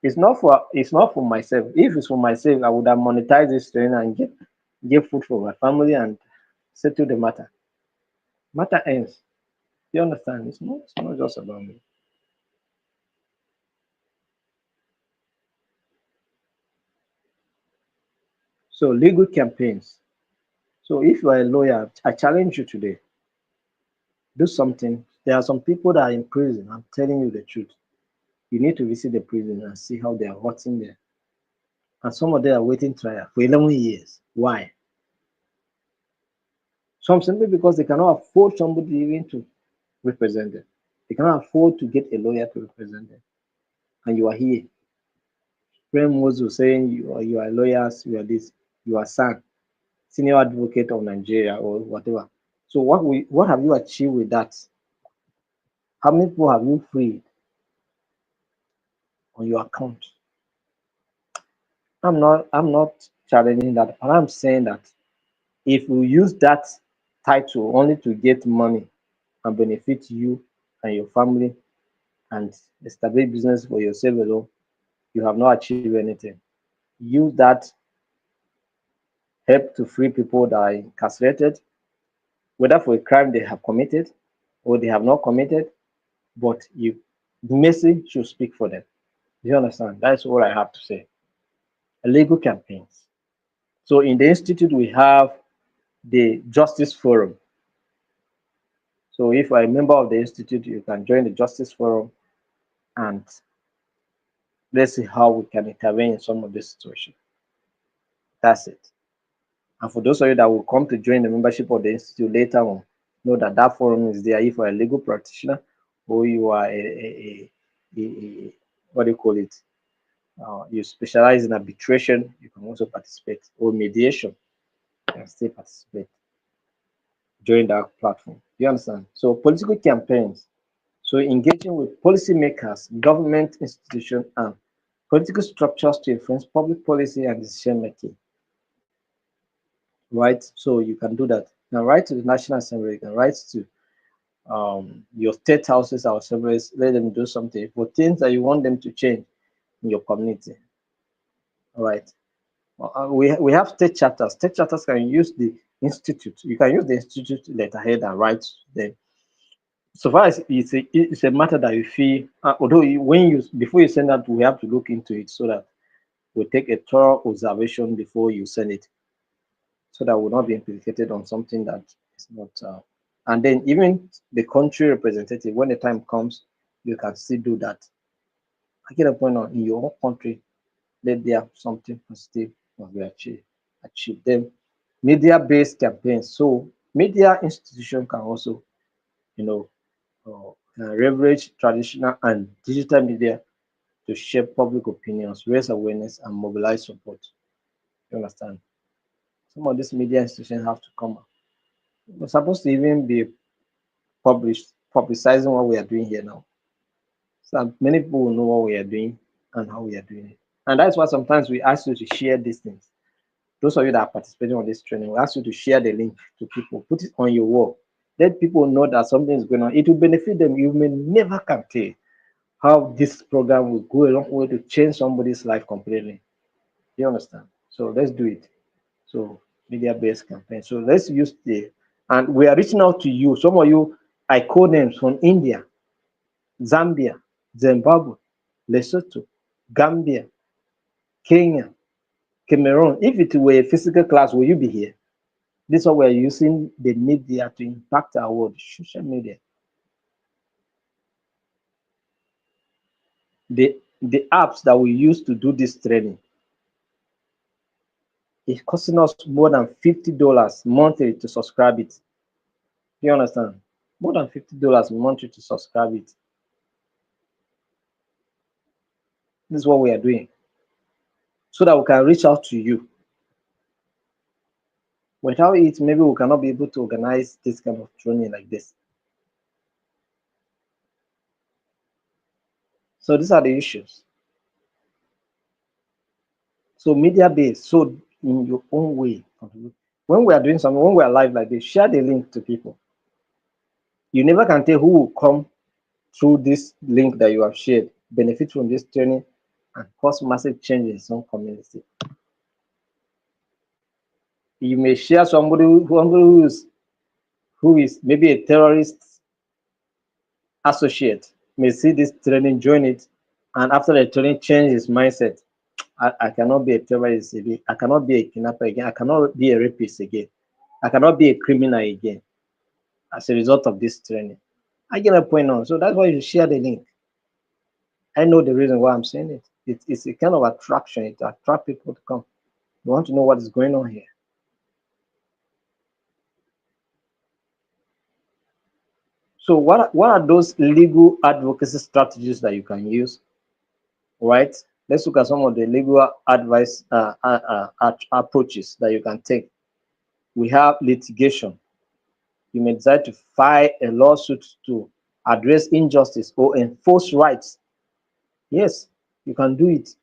It's not for myself. If it's for myself, I would have monetized this training and get food for my family and settle the matter. Matter ends. You understand? It's not just about me. So legal campaigns. So if you are a lawyer, I challenge you today. Do something. There are some people that are in prison. I'm telling you the truth. You need to visit the prison and see how they are rotting there. And some of them are waiting trial for 11 years. Why? Some simply because they cannot afford somebody even to represent them. They cannot afford to get a lawyer to represent them. And you are here. Prem Mozu saying you are lawyers, you are this, you are SAN, senior advocate of Nigeria or whatever. So what have you achieved with that? How many people have you freed on your account? I'm not challenging that, but I'm saying that if you use that title only to get money and benefit you and your family and establish business for yourself alone, you have not achieved anything. Use that help to free people that are incarcerated, whether for a crime they have committed or they have not committed, but mercy should speak for them. Do you understand? That's all I have to say. Legal campaigns. So in the institute we have the Justice Forum. So if you are a member of the institute, you can join the Justice Forum and let's see how we can intervene in some of this situation. That's it. And for those of you that will come to join the membership of the institute later on, know that that forum is there if you are a legal practitioner or you are a what do you call it? You specialize in arbitration, you can also participate, or mediation, you can still participate during that platform. You understand? So political campaigns. So engaging with policymakers, government institutions, and political structures to influence public policy and decision making. Right? So you can do that. You can write to the National Assembly, you can write to your state houses or assemblies, let them do something for things that you want them to change in your community. All right. We have state charters. State charters can use the institute. You can use the institute letterhead and write them. So far as it's a matter that you feel, although when you before you send that, we have to look into it so that we take a thorough observation before you send it, so that we'll not be implicated on something that is not. And then even the country representative, when the time comes, you can still do that. I get a point on in your own country, let there something positive must be achieved. Achieve them. Media-based campaigns. So media institution can also, you know, leverage traditional and digital media to shape public opinions, raise awareness, and mobilize support. You understand? Some of these media institutions have to come up. We're supposed to even be publicizing what we are doing here now. So that many people will know what we are doing and how we are doing it. And that's why sometimes we ask you to share these things. Those of you that are participating on this training, we ask you to share the link to people, put it on your wall. Let people know that something is going on. It will benefit them. You may never can tell how this program will go a long way to change somebody's life completely. You understand? So let's do it. So media-based campaign. So let's use and we are reaching out to you. Some of you, I call names from India, Zambia, Zimbabwe, Lesotho, Gambia, Kenya, Cameroon. If it were a physical class, will you be here? This is why we're using the media to impact our world, social media. The apps that we use to do this training, It's costing us more than $50 monthly to subscribe it. Do you understand? More than $50 monthly to subscribe it. This is what we are doing so that we can reach out to you. Without it, maybe we cannot be able to organize this kind of training like this. So these are the issues. So media based. So in your own way, when we are doing something, when we are live like this, share the link to people. You never can tell who will come through this link that you have shared, benefit from this training, and cause massive change in some community. You may share somebody who is maybe a terrorist associate, may see this training, join it, and after the training change his mindset. I cannot be a terrorist again. I cannot be a kidnapper again. I cannot be a rapist again. I cannot be a criminal again as a result of this training. I get a point on. So that's why you share the link. I know the reason why I'm saying it. It's a kind of attraction. It attracts people to come. You want to know what is going on here. So what are those legal advocacy strategies that you can use? Right? Let's look at some of the legal advice approaches that you can take. We have litigation. You may decide to file a lawsuit to address injustice or enforce rights. Yes, you can do it.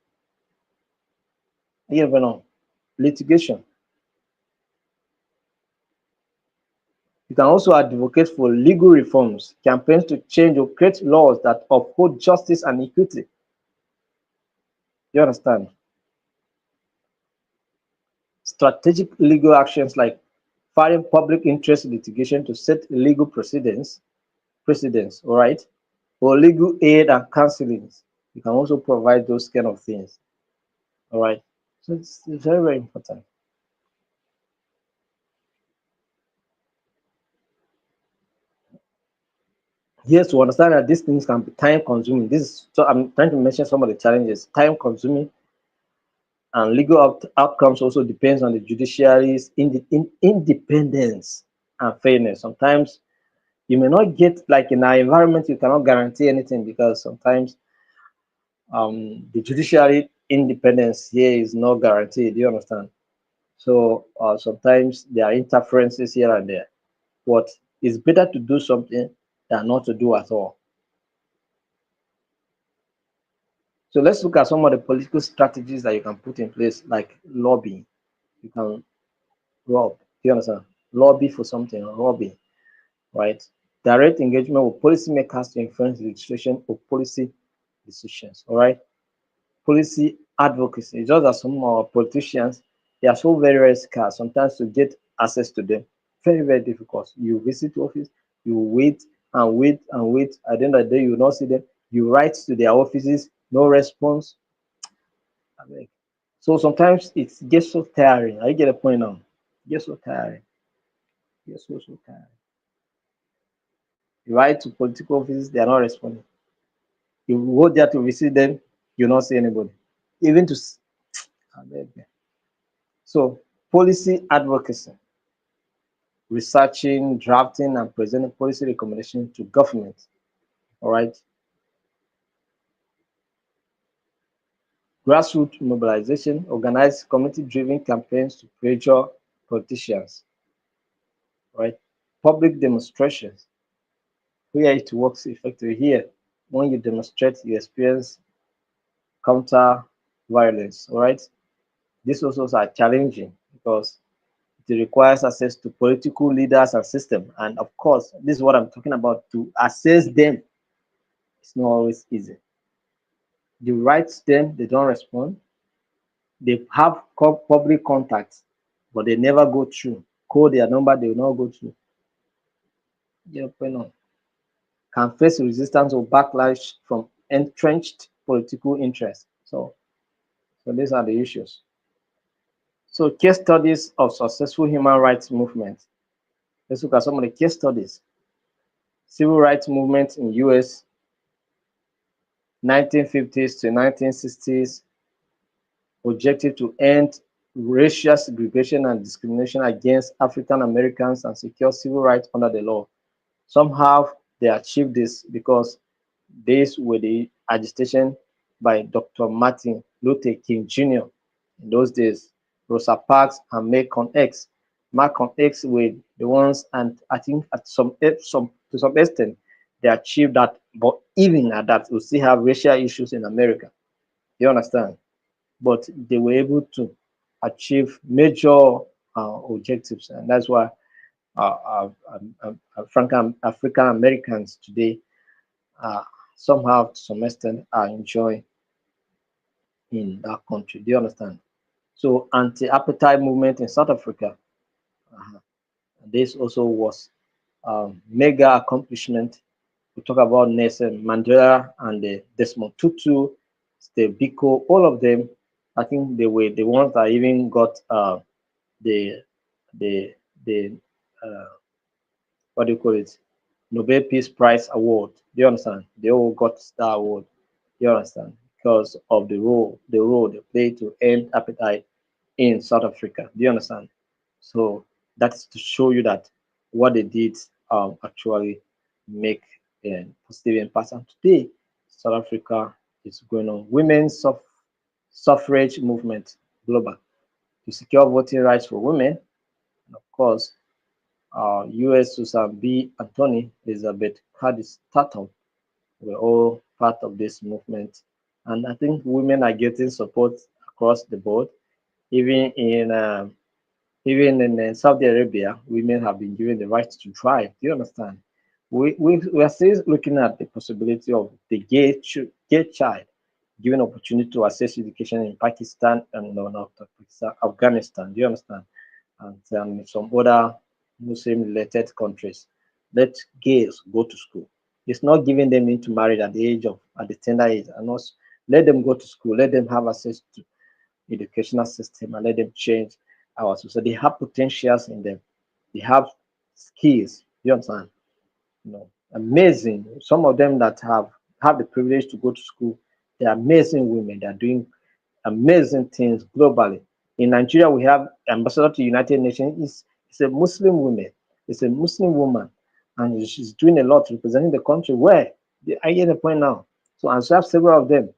You never know. Litigation. You can also advocate for legal reforms, campaigns to change or create laws that uphold justice and equity. You understand? Strategic legal actions like filing public interest litigation to set legal precedents, all right? Or legal aid and counseling. You can also provide those kind of things, all right? So it's very, very important. Yes, to understand that these things can be time consuming. This is so I'm trying to mention some of the challenges. Time consuming and legal outcomes also depends on the judiciary's independence and fairness. Sometimes you may not get, like in our environment, you cannot guarantee anything because sometimes the judiciary independence here is not guaranteed. Do you understand? So sometimes there are interferences here and there. But it's better to do something than not to do at all. So let's look at some of the political strategies that you can put in place, like lobbying. You can rob. Do you understand? Lobby for something, lobby, right? Direct engagement with policymakers to influence legislation or policy decisions. All right. Policy advocacy. Just as some of our politicians, they are so very, very scarce. Sometimes to get access to them, very, very difficult. You visit office, you wait and wait and wait. At the end of the day, you will not see them. You write to their offices, no response. Abeg. So sometimes it gets so tiring. I get a point now. It gets so tiring. It gets so tiring. You write to political offices, they are not responding. You go there to visit them, you not see anybody. Even to abeg. So policy advocacy, researching, drafting, and presenting policy recommendations to government. All right. Grassroots mobilization, organize community-driven campaigns to pressure politicians. All right. Public demonstrations, where it works effectively here. When you demonstrate, you experience counter violence. All right. These also are challenging because it requires access to political leaders and system. And of course, this is what I'm talking about. To assess them, it's not always easy. You write them, they don't respond. They have public contacts, but they never go through. Call their number, they will not go through. Yeah, can face resistance or backlash from entrenched political interests. So these are the issues. So case studies of successful human rights movement. Let's look at some of the case studies. Civil rights movement in US, 1950s to 1960s, objective to end racial segregation and discrimination against African Americans and secure civil rights under the law. Somehow they achieved this because these were the agitation by Dr. Martin Luther King Jr. in those days, Rosa Parks and Malcolm X. Malcolm X were the ones, and I think at some to some extent they achieved that. But even at that, we still have racial issues in America. You understand? But they were able to achieve major objectives, and that's why African Americans today uh, somehow to some extent are enjoying in that country. Do you understand? So anti-apartheid movement in South Africa, uh, this also was mega accomplishment. We talk about Nelson Mandela and Desmond Tutu, Steve Biko, all of them. I think they were the ones that even got the the the uh, what do you call it? Nobel Peace Prize award. Do you understand? They all got that award. Do you understand? Because of the role they played to end apartheid in South Africa. Do you understand? So that's to show you that what they did actually make a positive impact. And today, South Africa is going on suffrage movement global to secure voting rights for women. And of course, U.S. Susan B. Anthony, Elizabeth Cady Stanton were all part of this movement. And I think women are getting support across the board. Even in Saudi Arabia, women have been given the right to drive. Do you understand? We are still looking at the possibility of the gay child given opportunity to access education in Pakistan and no, not Pakistan, Afghanistan. Do you understand? And some other Muslim-related countries. Let gays go to school. It's not giving them into marriage at the tender age, and also let them go to school. Let them have access to educational system and let them change our society. They have potentials in them. They have skills. You understand? Amazing. Some of them that have the privilege to go to school, they're amazing women. They're doing amazing things globally. In Nigeria, we have ambassador to United Nations. It's a Muslim woman. It's a Muslim woman, and she's doing a lot representing the country. Where I get the point now. So I have several of them.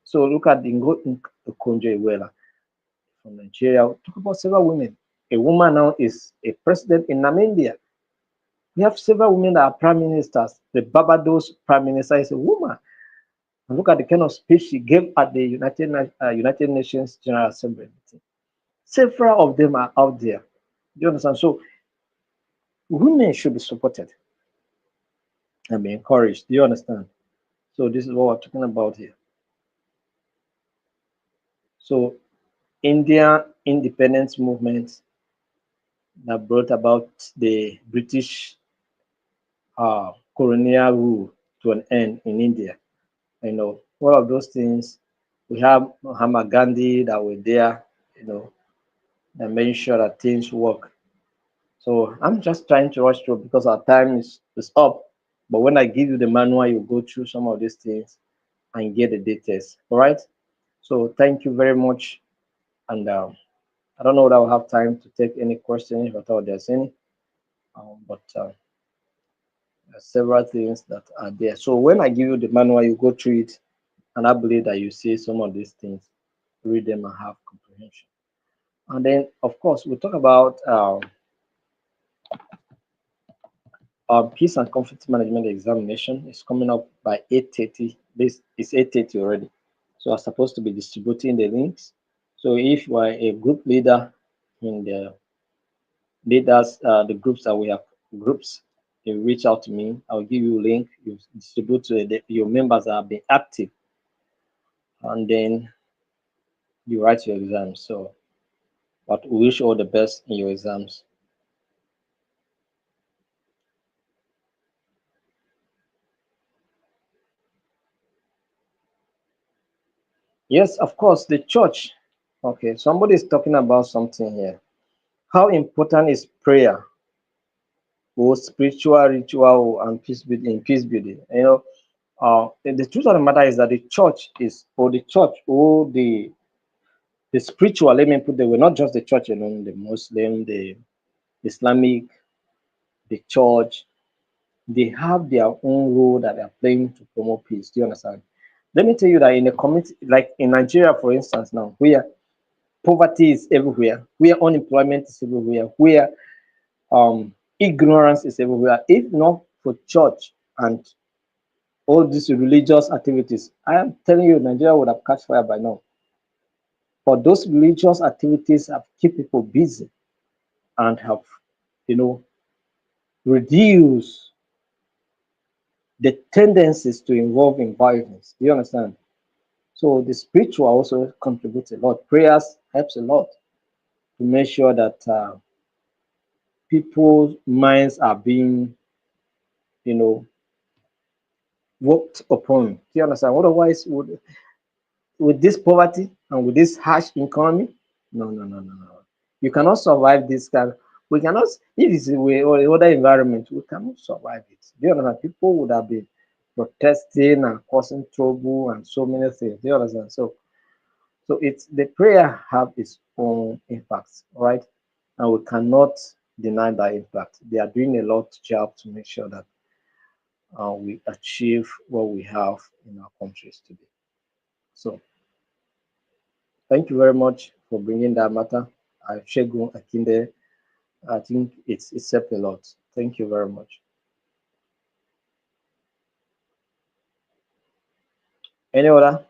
So look at the Konjo Iweala from Nigeria. Talk about several women. A woman now is a president in Namibia. We have several women that are prime ministers. The Barbados prime minister is a woman. And look at the kind of speech she gave at the United Nations General Assembly meeting. Several of them are out there. Do you understand? So women should be supported and be encouraged. Do you understand? So this is what we're talking about here. So India independence movement that brought about the British colonial rule to an end in India. All of those things. We have Mahatma Gandhi that were there, that made sure that things work. So I'm just trying to rush through because our time is up. But when I give you the manual, you go through some of these things and get the details. All right. So thank you very much. And I don't know that I'll have time to take any questions if at all there's any. But there's several things that are there. So when I give you the manual, you go through it, and I believe that you see some of these things, read them and have comprehension. And then, of course, we talk about peace and conflict management examination. Is coming up by 8:30. This is 8:30 already. So I'm supposed to be distributing the links. So if you are a group leader in the leaders, the groups that we have groups, you reach out to me. I'll give you a link. You distribute to your members that have been active, and then you write your exams. So, but we wish all the best in your exams. Yes, of course, the church. Okay, somebody is talking about something here. How important is prayer or spiritual ritual and peace building? The truth of the matter is that the church or The spiritual, let me put the way, not just the church alone, the Muslim, the Islamic, the church, they have their own role that they're playing to promote peace. Do you understand? Let me tell you that in a community like in Nigeria, for instance, now where poverty is everywhere, where unemployment is everywhere, where ignorance is everywhere, if not for church and all these religious activities, I am telling you, Nigeria would have catch fire by now. But those religious activities have kept people busy and have, you know, reduced the tendencies to involve in violence. Do you understand? So the spiritual also contributes a lot. Prayers helps a lot to make sure that people's minds are being, you know, worked upon. Do you understand? Otherwise, with this poverty and with this harsh economy, no, no, no, no, no. You cannot survive this kind. We cannot, if it's a way or other environment, we cannot survive it. Do you understand? People would have been protesting and causing trouble and so many things. Do you understand? So it's the prayer have its own impacts, right? And we cannot deny that impact. They are doing a lot job to make sure that we achieve what we have in our countries today. So thank you very much for bringing that matter. Shegun Akinde, I think it's helped a lot. Thank you very much. Any other?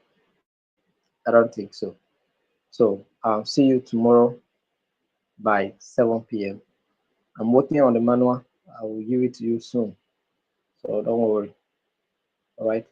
I don't think so. So I'll see you tomorrow by 7 p.m. I'm working on the manual. I will give it to you soon. So don't worry. All right.